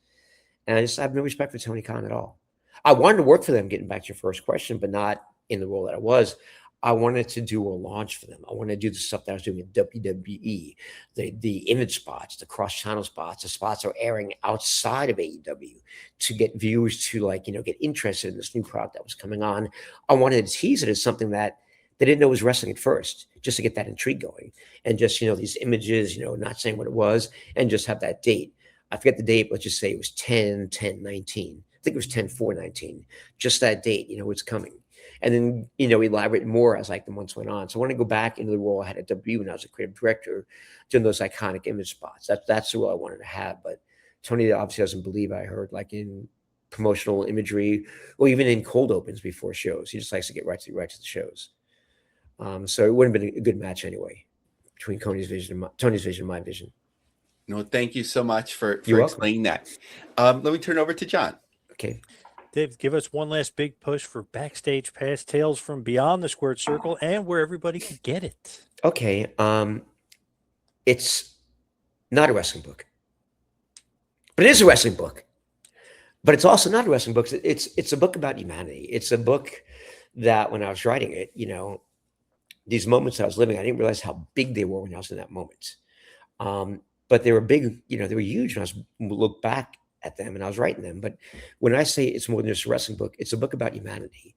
And I have no respect for Tony Khan at all. I wanted to work for them, getting back to your first question, but not in the role that I was. I wanted to do a launch for them. I wanted to do the stuff that I was doing with WWE, the image spots, the cross-channel spots, the spots that are airing outside of AEW to get viewers to get interested in this new product that was coming on. I wanted to tease it as something that they didn't know was wrestling at first, just to get that intrigue going. And just, these images, not saying what it was, and just have that date. I forget the date, let's just say it was 10/10/19. I think it was 10/4/19. Just that date, it's coming. And then, elaborate more as like the months went on. So I want to go back into the role I had at WWE when I was a creative director, doing those iconic image spots. That's the role I wanted to have. But Tony obviously doesn't believe, I heard, like in promotional imagery or even in cold opens before shows. He just likes to get right to the shows. So it wouldn't have been a good match anyway between Tony's vision and my vision. No, thank you so much for explaining that. Let me turn over to John. Okay. Dave, give us one last big push for Backstage Pass, Tales from Beyond the Squared Circle, and where everybody can get it. Okay. It's not a wrestling book, but it is a wrestling book. But it's also not a wrestling book. It's a book about humanity. It's a book that when I was writing it, these moments I was living, I didn't realize how big they were when I was in that moment. But they were big, they were huge when I look back at them and I was writing them. But when I say it's more than just a wrestling book, it's a book about humanity.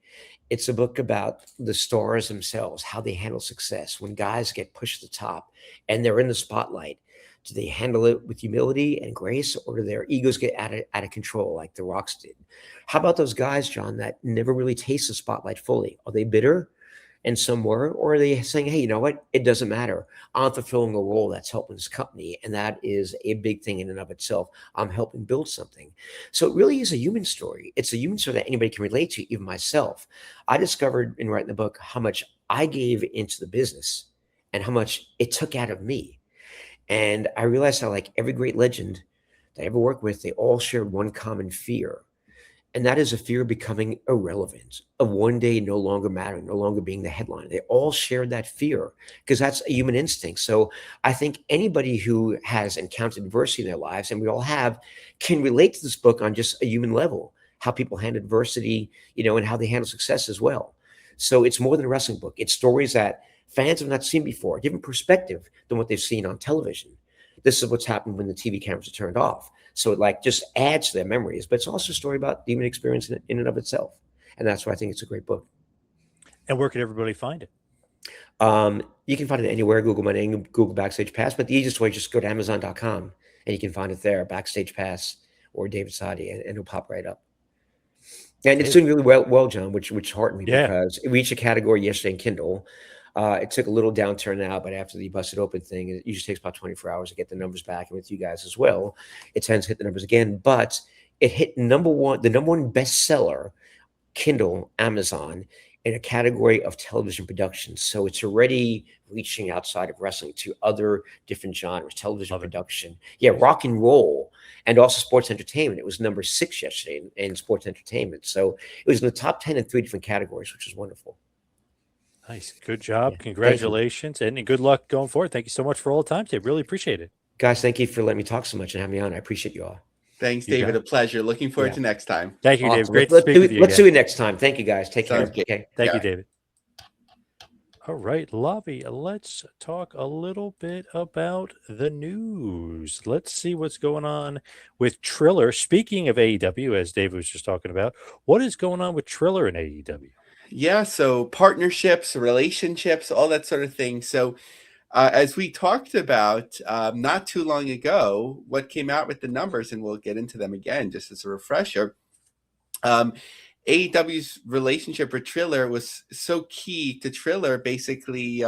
It's a book about the stars themselves, how they handle success. When guys get pushed to the top and they're in the spotlight, do they handle it with humility and grace, or do their egos get out of control like the Rocks did? How about those guys, John, that never really taste the spotlight fully? Are they bitter? And some were, or are they saying, hey, you know what? It doesn't matter. I'm fulfilling a role that's helping this company. And that is a big thing in and of itself. I'm helping build something. So it really is a human story. It's a human story that anybody can relate to, even myself. I discovered in writing the book how much I gave into the business and how much it took out of me. And I realized how, like every great legend that I ever worked with, they all shared one common fear. And that is a fear of becoming irrelevant, of one day no longer mattering, no longer being the headline. They all shared that fear because that's a human instinct. So I think anybody who has encountered adversity in their lives, and we all have, can relate to this book on just a human level, how people handle adversity, and how they handle success as well. So it's more than a wrestling book. It's stories that fans have not seen before, a different perspective than what they've seen on television. This is what's happened when the TV cameras are turned off. So it just adds to their memories, but it's also a story about the human experience in and of itself. And that's why I think it's a great book. And where can everybody find it? You can find it anywhere. Google my name, Google Backstage Pass, but the easiest way, just go to Amazon.com and you can find it there, Backstage Pass or David Sahadi, and it'll pop right up. And it's doing really well, John, which heartened me because it reached a category yesterday in Kindle. It took a little downturn now, but after the busted open thing, it usually takes about 24 hours to get the numbers back. And with you guys as well, it tends to hit the numbers again. But it hit the number one bestseller, Kindle, Amazon, in a category of television production. So it's already reaching outside of wrestling to other different genres, television production. Yeah, rock and roll, and also sports entertainment. It was number 6 yesterday in sports entertainment. So it was in the top 10 in 3 different categories, which is wonderful. Nice. Good job. Yeah. Congratulations. And good luck going forward. Thank you so much for all the time, Dave. Really appreciate it. Guys, thank you for letting me talk so much and having me on. I appreciate you all. Thanks, David. A pleasure. Looking forward to next time. Thank you, David. Great to speak with you. Let's do it next time. Thank you, guys. Take care. Okay. Thank you, David. All right, Lavie, let's talk a little bit about the news. Let's see what's going on with Triller. Speaking of AEW, as David was just talking about, what is going on with Triller in AEW? Yeah, so partnerships, relationships, all that sort of thing. So as we talked about not too long ago, what came out with the numbers, and we'll get into them again just as a refresher, AEW's relationship with Triller was so key to Triller, basically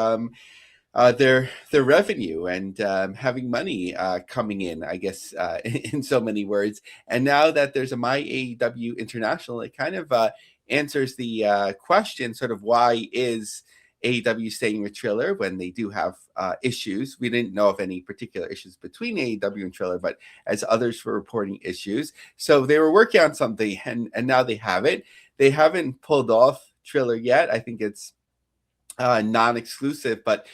their revenue and having money coming in, I guess, in so many words. And now that there's a My AEW International, it kind of answers the question, sort of, why is AEW staying with Triller when they do have issues? We didn't know of any particular issues between AEW and Triller, but as others were reporting issues. So they were working on something, and now they have it. They haven't pulled off Triller yet. I think it's non-exclusive, but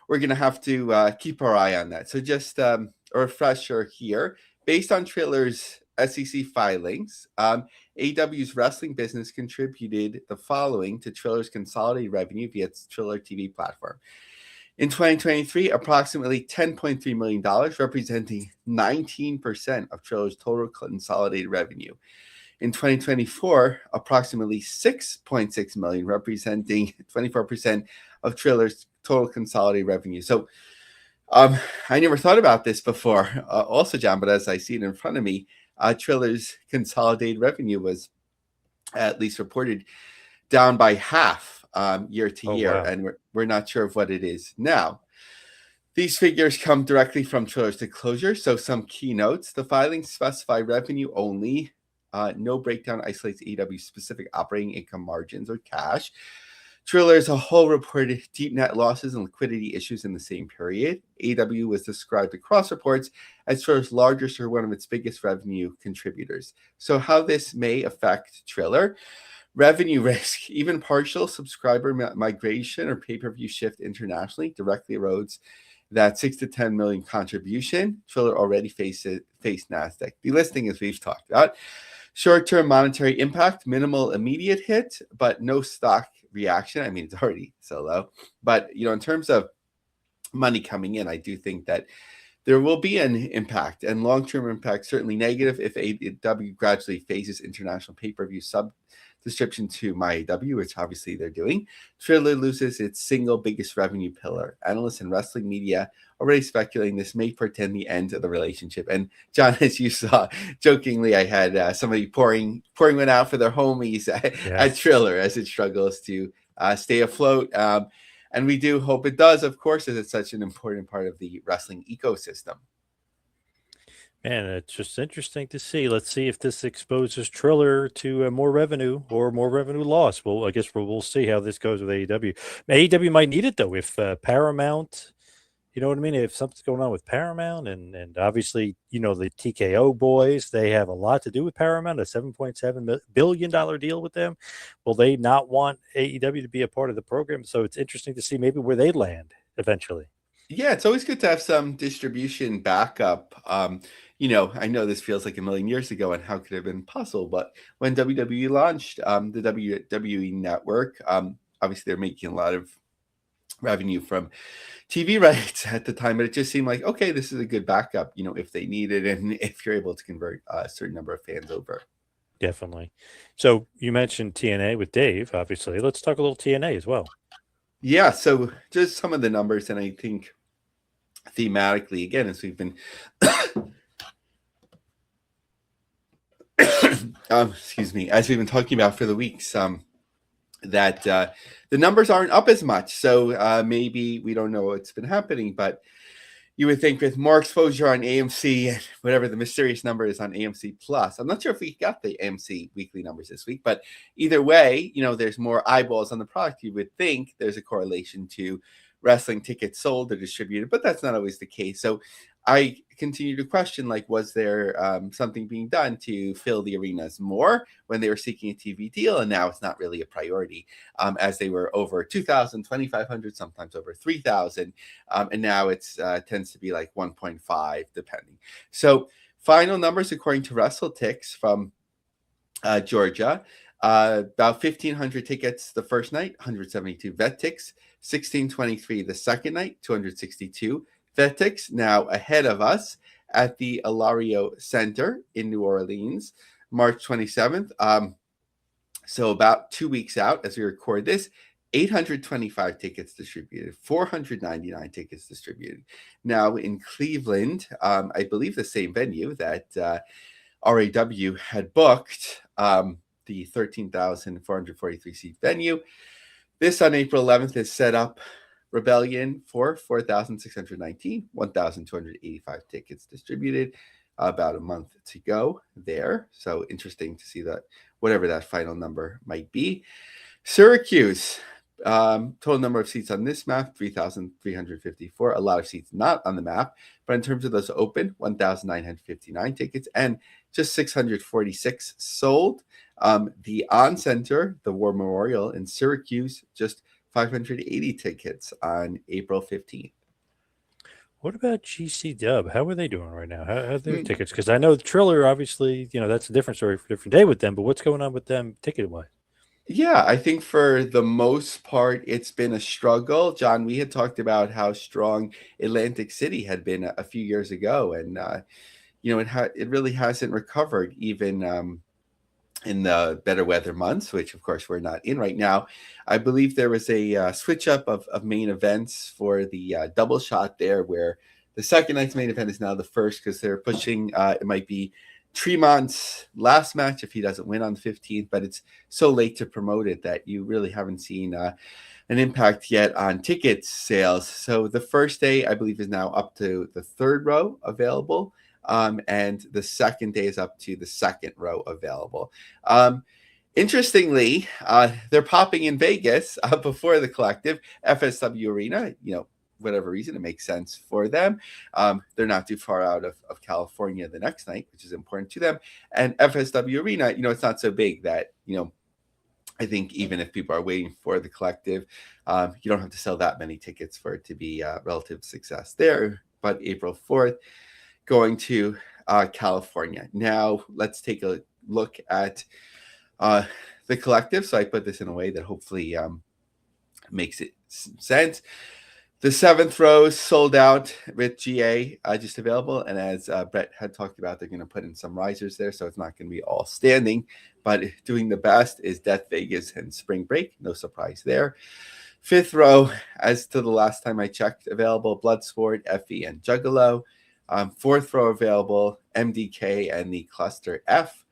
we're going to have to keep our eye on that. So just a refresher here. Based on Triller's SEC filings, AEW's wrestling business contributed the following to Triller's consolidated revenue via its Triller TV platform. In 2023, approximately $10.3 million, representing 19% of Triller's total consolidated revenue. In 2024, approximately $6.6 million, representing 24% of Triller's total consolidated revenue. So I never thought about this before, also, John, but as I see it in front of me, Triller's consolidated revenue was at least reported down by half year to year, and we're not sure of what it is now. These figures come directly from Triller's disclosure, so some key notes. The filings specify revenue only. No breakdown isolates AEW's specific operating income margins or cash. Triller as a whole reported deep net losses and liquidity issues in the same period. AEW was described across reports as Triller's largest or one of its biggest revenue contributors. So how this may affect Triller: revenue risk, even partial subscriber migration or pay-per-view shift internationally directly erodes that 6 to 10 million contribution. Triller already faced NASDAQ delisting, as we've talked about. Short-term monetary impact, minimal immediate hit, but no stock reaction. I mean, it's already so low. But, in terms of money coming in, I do think that there will be an impact, and long-term impact certainly negative if AEW gradually phases international pay-per-view subscription to MyAW, which obviously they're doing, Triller loses its single biggest revenue pillar. Analysts and wrestling media already speculating this may portend the end of the relationship. And John, as you saw, jokingly, I had somebody pouring one out for their homies at Triller as it struggles to stay afloat. And we do hope it does, of course, as it's such an important part of the wrestling ecosystem. Man, it's just interesting to see. Let's see if this exposes Triller to more revenue or more revenue loss. Well, I guess we'll see how this goes with AEW. AEW might need it, though, if Paramount, you know what I mean? If something's going on with Paramount and obviously, the TKO boys, they have a lot to do with Paramount, a $7.7 billion deal with them. Will they not want AEW to be a part of the program? So it's interesting to see maybe where they land eventually. Yeah, it's always good to have some distribution backup. I know this feels like a million years ago and how could it have been possible, but when WWE launched the WWE network, obviously they're making a lot of revenue from TV rights at the time, but it just seemed like, okay, this is a good backup, if they need it and if you're able to convert a certain number of fans over. Definitely. So you mentioned TNA with Dave, obviously. Let's talk a little TNA as well. Yeah, so just some of the numbers, and I think thematically, again, as we've been as we've been talking about for the weeks, that the numbers aren't up as much. So maybe we don't know what's been happening, but you would think with more exposure on AMC and whatever the mysterious number is on AMC Plus. I'm not sure if we got the AMC weekly numbers this week, but either way, there's more eyeballs on the product. You would think there's a correlation to wrestling tickets sold or distributed, but that's not always the case. So I continue to question, was there something being done to fill the arenas more when they were seeking a TV deal? And now it's not really a priority as they were over 2,000, 2,500, sometimes over 3,000. And now it's tends to be like 1.5, depending. So final numbers, according to WrestleTix from Georgia, about 1,500 tickets the first night, 172 vet ticks, 1,623 the second night, 262 vet ticks. Now ahead of us at the Ilario Center in New Orleans, March 27th. So about 2 weeks out as we record this, 825 tickets distributed, 499 tickets distributed. Now in Cleveland, I believe the same venue that RAW had booked, the 13,443 seat venue. This on April 11th is set up Rebellion for 4,619, 1,285 tickets distributed, about a month to go there. So interesting to see that, whatever that final number might be. Syracuse, total number of seats on this map, 3,354. A lot of seats not on the map, but in terms of those open, 1,959 tickets and just 646 sold. The On Center, the War Memorial in Syracuse, just 580 tickets on April 15th. What about GC Dub? How are they doing right now? How are their tickets? Because I know the Triller, obviously, that's a different story for a different day with them, but what's going on with them ticket-wise? Yeah, I think for the most part, it's been a struggle. John, we had talked about how strong Atlantic City had been a few years ago, and it really hasn't recovered even in the better weather months, which of course we're not in right now. I believe there was a switch up of main events for the double shot there, where the second night's main event is now the first because they're pushing. It might be Tremont's last match if he doesn't win on the 15th, but it's so late to promote it that you really haven't seen an impact yet on ticket sales. So the first day, I believe, is now up to the third row available. And the second day is up to the second row available. Interestingly, they're popping in Vegas before the Collective, FSW Arena. Whatever reason, it makes sense for them. They're not too far out of California the next night, which is important to them. And FSW Arena, it's not so big that, I think even if people are waiting for the Collective, you don't have to sell that many tickets for it to be a relative success there. But April 4th, going to California. Now, let's take a look at the Collective. So I put this in a way that hopefully makes it sense. The seventh row sold out with GA just available. And as Brett had talked about, they're going to put in some risers there. So it's not going to be all standing. but doing the best is Death Vegas and Spring Break. No surprise there. Fifth row, as to the last time I checked, available Bloodsport, Effie, and Juggalo. Fourth row available MDK and the Cluster F.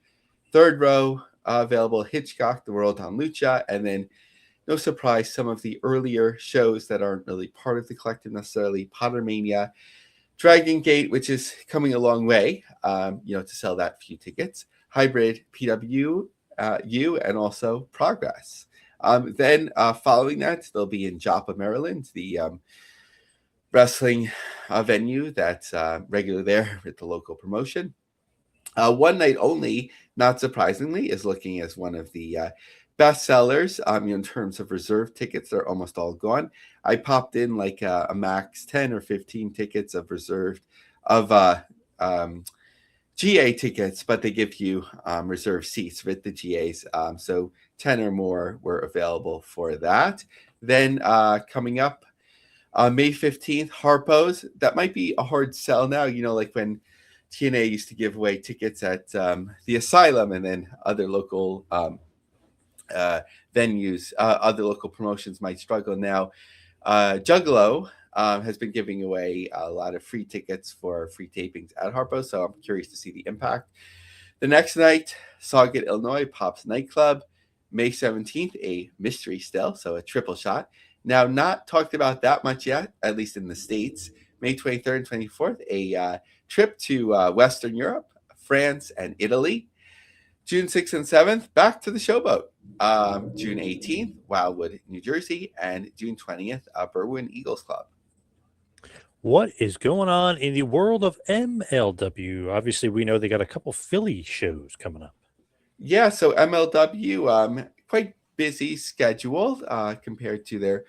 Third row available Hitchcock, The World on Lucha, and then no surprise, some of the earlier shows that aren't really part of the collective necessarily, Pottermania, Dragon Gate, which is coming a long way, to sell that few tickets, Hybrid, PW, and also Progress. Then following that, they'll be in Joppa, Maryland, the wrestling venue that's regular there with the local promotion. One Night Only, not surprisingly, is looking as one of the best sellers in terms of reserve tickets. They're almost all gone. I popped in like a max 10 or 15 tickets of reserved of GA tickets, but they give you reserved seats with the GAs. So 10 or more were available for that. Then coming up May 15th, Harpo's. That might be a hard sell now, like when TNA used to give away tickets at the Asylum, and then other local venues, other local promotions might struggle now. Juggalo has been giving away a lot of free tickets for free tapings at Harpo, so I'm curious to see the impact. The next night, Sauget, Illinois, Pop's Nightclub. May 17th, a mystery still, so a triple shot. Now, not talked about that much yet, at least in the States. May 23rd and 24th, a trip to Western Europe, France, and Italy. June 6th and 7th, back to the Showboat. June 18th, Wildwood, New Jersey, and June 20th, Berwyn Eagles Club. What is going on in the world of MLW? Obviously, we know they got a couple Philly shows coming up. Yeah, so MLW, quite busy schedule compared to their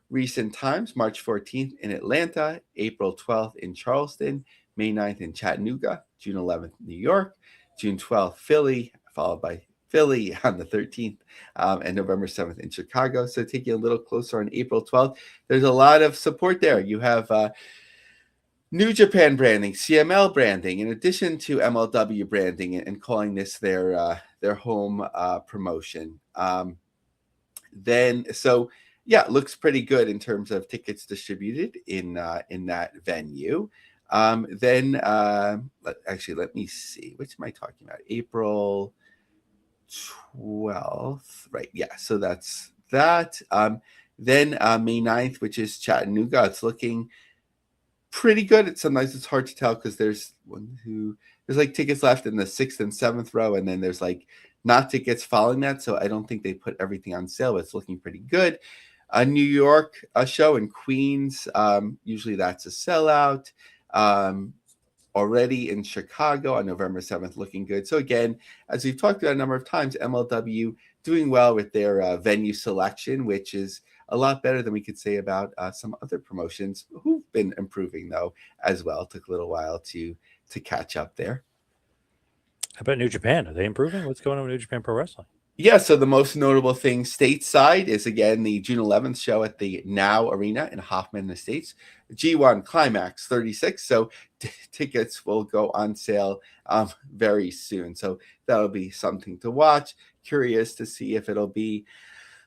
recent times. March 14th in Atlanta, April 12th in Charleston, May 9th in Chattanooga, June 11th New York, June 12th Philly, followed by Philly on the 13th, and November 7th in Chicago. So taking a little closer on April 12th, there's a lot of support there. You have New Japan branding, CML branding, in addition to MLW branding, and calling this their home promotion. It looks pretty good in terms of tickets distributed in that venue. Let me see. Which am I talking about? April 12th, right? Yeah. So that's that. Then May 9th, which is Chattanooga. It's looking pretty good. Sometimes it's hard to tell because there's like tickets left in the 6th and 7th row, and then there's like not tickets following that. So I don't think they put everything on sale, but it's looking pretty good. New York, a show in Queens. Usually that's a sellout. Already in Chicago on November 7th, looking good. So again, as we've talked about a number of times, MLW doing well with their venue selection, which is a lot better than we could say about some other promotions who've been improving, though, as well. Took a little while to catch up there. How about New Japan? Are they improving? What's going on with New Japan Pro Wrestling? Yeah, so the most notable thing stateside is, again, the June 11th show at the Now Arena in Hoffman Estates, G1 Climax 36. So tickets will go on sale very soon. So that'll be something to watch. Curious to see if it'll be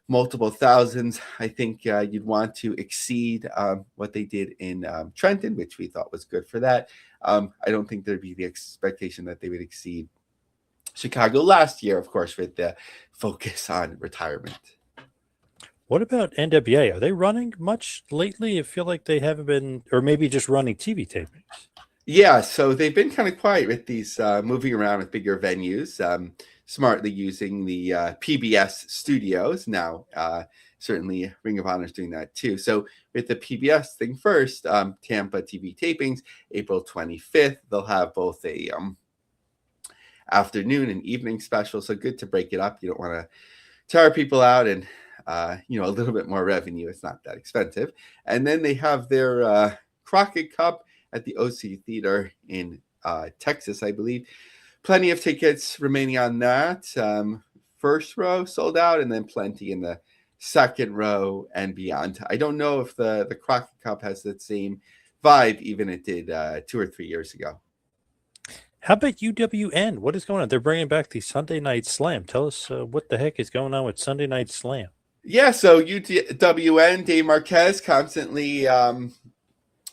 multiple thousands. I think you'd want to exceed what they did in Trenton, which we thought was good for that. I don't think there'd be the expectation that they would exceed Chicago last year, of course, with the focus on retirement. What about NWA? Are they running much lately? I feel like they haven't been, or maybe just running TV tapings. Yeah, so they've been kind of quiet with these moving around with bigger venues, smartly using the PBS studios. Now, certainly Ring of Honor is doing that too. So with the PBS thing first, Tampa TV tapings, April 25th, they'll have both a afternoon and evening special. So good to break it up. You don't want to tire people out, and a little bit more revenue. It's not that expensive. And then they have their Crockett Cup at the OC Theater in Texas, I believe. Plenty of tickets remaining on that. First row sold out, and then plenty in the second row and beyond. I don't know if the Crockett Cup has that same vibe, even it did 2 or 3 years ago. How about UWN? What is going on? They're bringing back the Sunday Night Slam. Tell us what the heck is going on with Sunday Night Slam. Yeah, so UWN, Dave Marquez constantly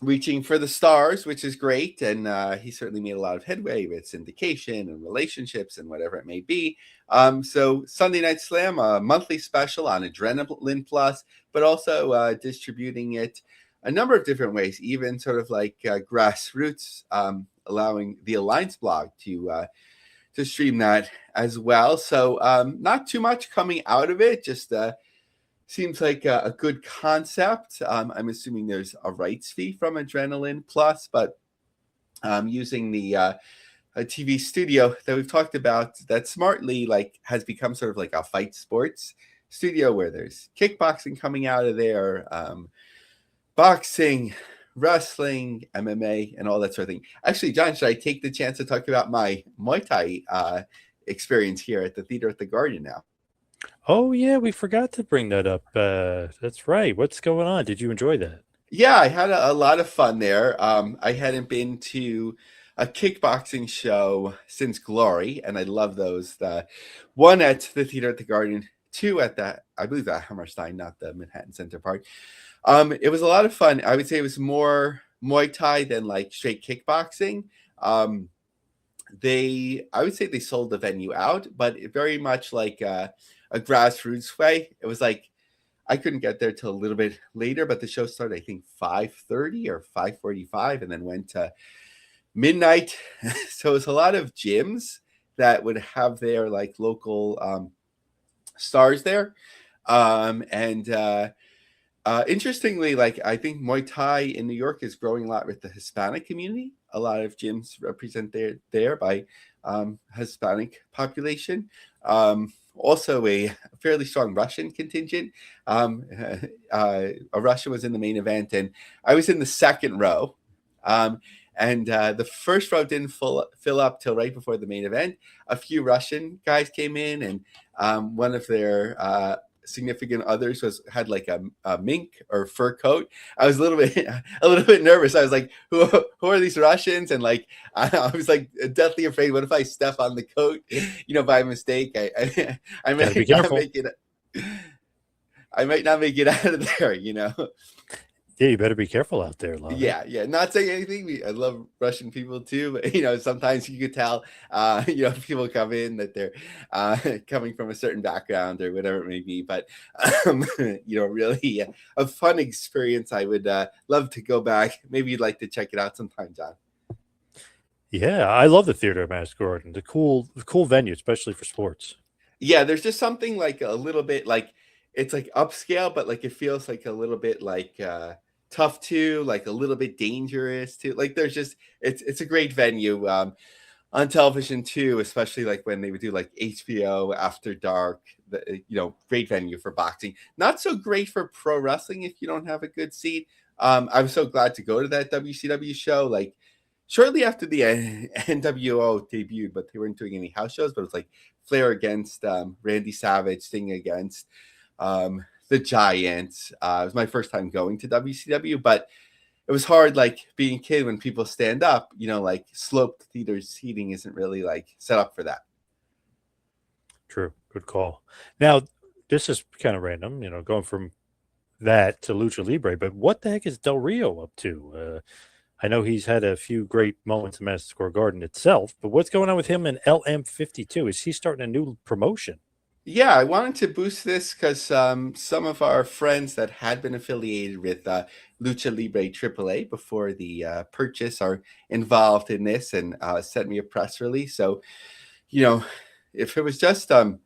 reaching for the stars, which is great. And he certainly made a lot of headway with syndication and relationships and whatever it may be. So Sunday Night Slam, a monthly special on Adrenaline Plus, but also distributing it a number of different ways, even sort of like grassroots, allowing the Alliance blog to stream that as well. So not too much coming out of it, just seems like a good concept. I'm assuming there's a rights fee from Adrenaline Plus, but using the a TV studio that we've talked about that smartly has become sort of like a fight sports studio where there's kickboxing coming out of there, boxing, wrestling, MMA, and all that sort of thing. Actually, John, should I take the chance to talk about my Muay Thai experience here at the Theater at the Garden now? Oh, yeah, we forgot to bring that up. That's right. What's going on? Did you enjoy that? Yeah, I had a lot of fun there. I hadn't been to a kickboxing show since Glory, and I love those. The one at the Theater at the Garden, two at I believe the Hammerstein, not the Manhattan Center part. It was a lot of fun. I would say it was more Muay Thai than like straight kickboxing. I would say they sold the venue out, but very much like a grassroots way. It was like I couldn't get there till a little bit later, but the show started, I think, 5:30 or 5:45, and then went to midnight. So it's a lot of gyms that would have their like local stars there. Interestingly, like I think Muay Thai in New York is growing a lot with the Hispanic community. A lot of gyms represent there by Hispanic population. Also a fairly strong Russian contingent. A Russian was in the main event, and I was in the second row. And the first row didn't fill up till right before the main event. A few Russian guys came in, and one of their significant others had like a mink or fur coat. I was a little bit nervous. I was like, who are these Russians? And like I was like deathly afraid. What if I step on the coat, by mistake? I might be careful. I might not make it out of there, Yeah, you better be careful out there, Lavie. Yeah. Not saying anything. I love Russian people too, but sometimes you could tell, people come in that they're coming from a certain background or whatever it may be. But really a fun experience. I would love to go back. Maybe you'd like to check it out sometime, John. Yeah, I love the Theater at Madison Garden. The cool venue, especially for sports. Yeah, there's just something like a little bit like it's like upscale, but like it feels like a little bit like tough too, like a little bit dangerous too. Like there's just it's a great venue on television too, especially like when they would do like HBO After Dark. Great venue for boxing. Not so great for pro wrestling if you don't have a good seat. I was so glad to go to that WCW show. Like shortly after the NWO debuted, but they weren't doing any house shows. But it was like Flair against Randy Savage, Sting against the Giants. It was my first time going to WCW, but it was hard, like being a kid when people stand up, like sloped theater seating isn't really like set up for that. True. Good call. Now, this is kind of random, going from that to Lucha Libre, but what the heck is Del Rio up to? I know he's had a few great moments in Madison Square Garden itself, but what's going on with him in LM52? Is he starting a new promotion? Yeah, I wanted to boost this because some of our friends that had been affiliated with Lucha Libre AAA before the purchase are involved in this and sent me a press release. So, if it was just in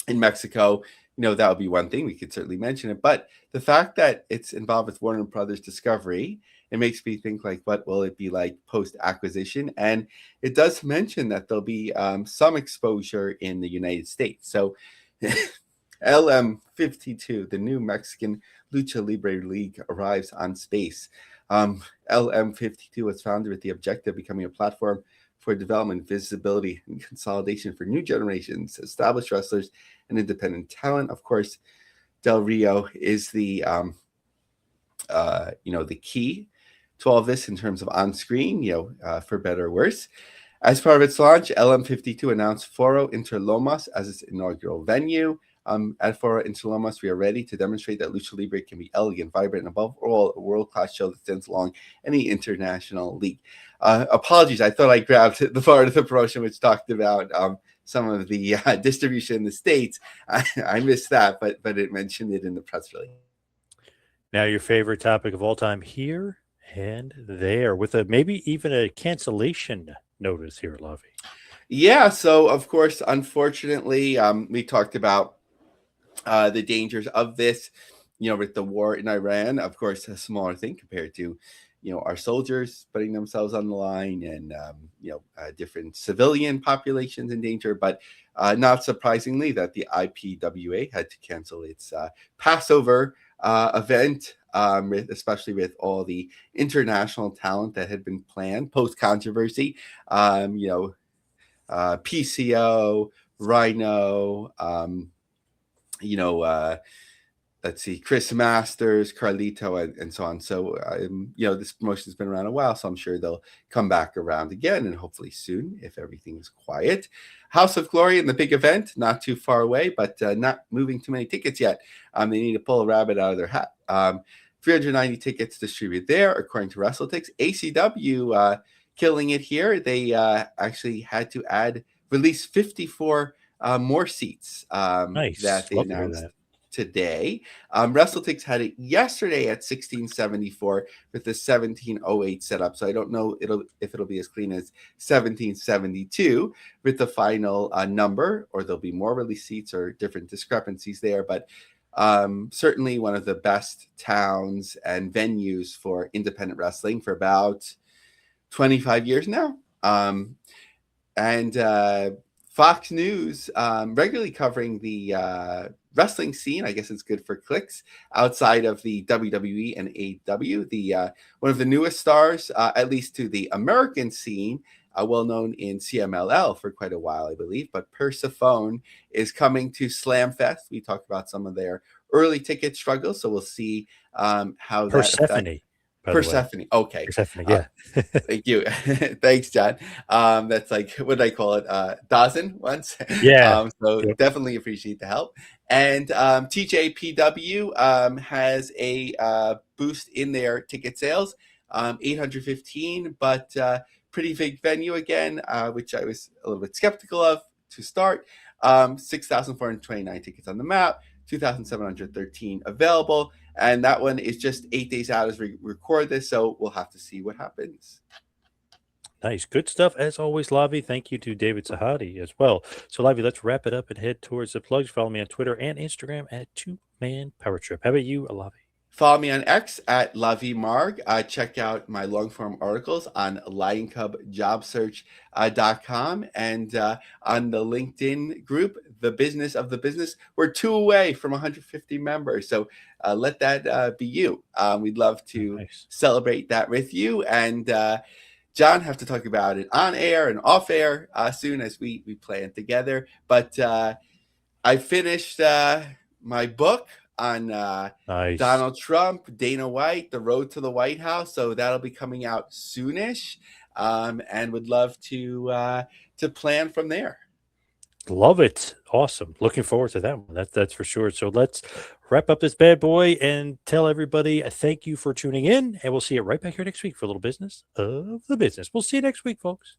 Mexico, that would be one thing. We could certainly mention it. But the fact that it's involved with Warner Brothers Discovery, it makes me think like, what will it be like post-acquisition? And it does mention that there'll be some exposure in the United States. So LM52, the new Mexican Lucha Libre League, arrives on space. LM52 was founded with the objective of becoming a platform for development, visibility, and consolidation for new generations, established wrestlers, and independent talent. Of course, Del Rio is the the key to all of this in terms of on screen, for better or worse. As part of its launch, LM52 announced Foro Interlomas as its inaugural venue. At Foro Interlomas, we are ready to demonstrate that Lucha Libre can be elegant, vibrant, and above all, a world-class show that stands along any international league. Apologies, I thought I grabbed the part of the promotion which talked about some of the distribution in the States. I missed that, but it mentioned it in the press release. Now, your favorite topic of all time, here and there, with maybe even a cancellation notice here, Lavie. Yeah, so of course, unfortunately, we talked about the dangers of this, with the war in Iran. Of course, a smaller thing compared to, our soldiers putting themselves on the line and, different civilian populations in danger. But not surprisingly, that the IPWA had to cancel its Passover event, especially with all the international talent that had been planned post-controversy. PCO, Rhino, let's see, Chris Masters, Carlito, and so on. So, this promotion's been around a while, so I'm sure they'll come back around again, and hopefully soon, if everything is quiet. House of Glory and the big event, not too far away, but not moving too many tickets yet. They need to pull a rabbit out of their hat. 390 tickets distributed there, according to WrestleTix. ACW killing it here. They actually had to release 54 more seats Nice. that they Love to hear announced that. today. WrestleTix had it yesterday at 1674 with the 1708 setup. So I don't know if it'll be as clean as 1772 with the final number, or there'll be more release seats or different discrepancies there. But certainly one of the best towns and venues for independent wrestling for about 25 years now. And Fox News regularly covering the wrestling scene. I guess it's good for clicks outside of the WWE and AEW. The one of the newest stars, at least to the American scene, well known in CMLL for quite a while, I believe. But Persephone is coming to Slamfest. We talked about some of their early ticket struggles, so we'll see how Persephone. Persephone. Okay. Persephone, yeah. Thank you. Thanks, John. That's like, what did I call it? Dozen once. Yeah. So definitely appreciate the help. And TJPW has a boost in their ticket sales, 815, but pretty big venue again, which I was a little bit skeptical of to start. 6,429 tickets on the map, 2,713 available. And that one is just 8 days out as we record this, so we'll have to see what happens. Nice. Good stuff. As always, Lavie, thank you to David Sahadi as well. So, Lavie, let's wrap it up and head towards the plugs. Follow me on Twitter and Instagram at 2Man Power Trip. How about you, Lavie? Follow me on X at Lavie Marg. Check out my long-form articles on LionCubJobSearch.com and on the LinkedIn group, The Business of the Business. We're 2 away from 150 members, so let that be you. We'd love to celebrate that with you. And John, have to talk about it on air and off air soon as we plan together. But I finished my book on Donald Trump, Dana White, The Road to the White House. So that'll be coming out soonish, and would love to plan from there. Love it. Awesome. Looking forward to that one. That's for sure. So let's wrap up this bad boy and tell everybody thank you for tuning in, and we'll see you right back here next week for a little business of the business. We'll see you next week, folks.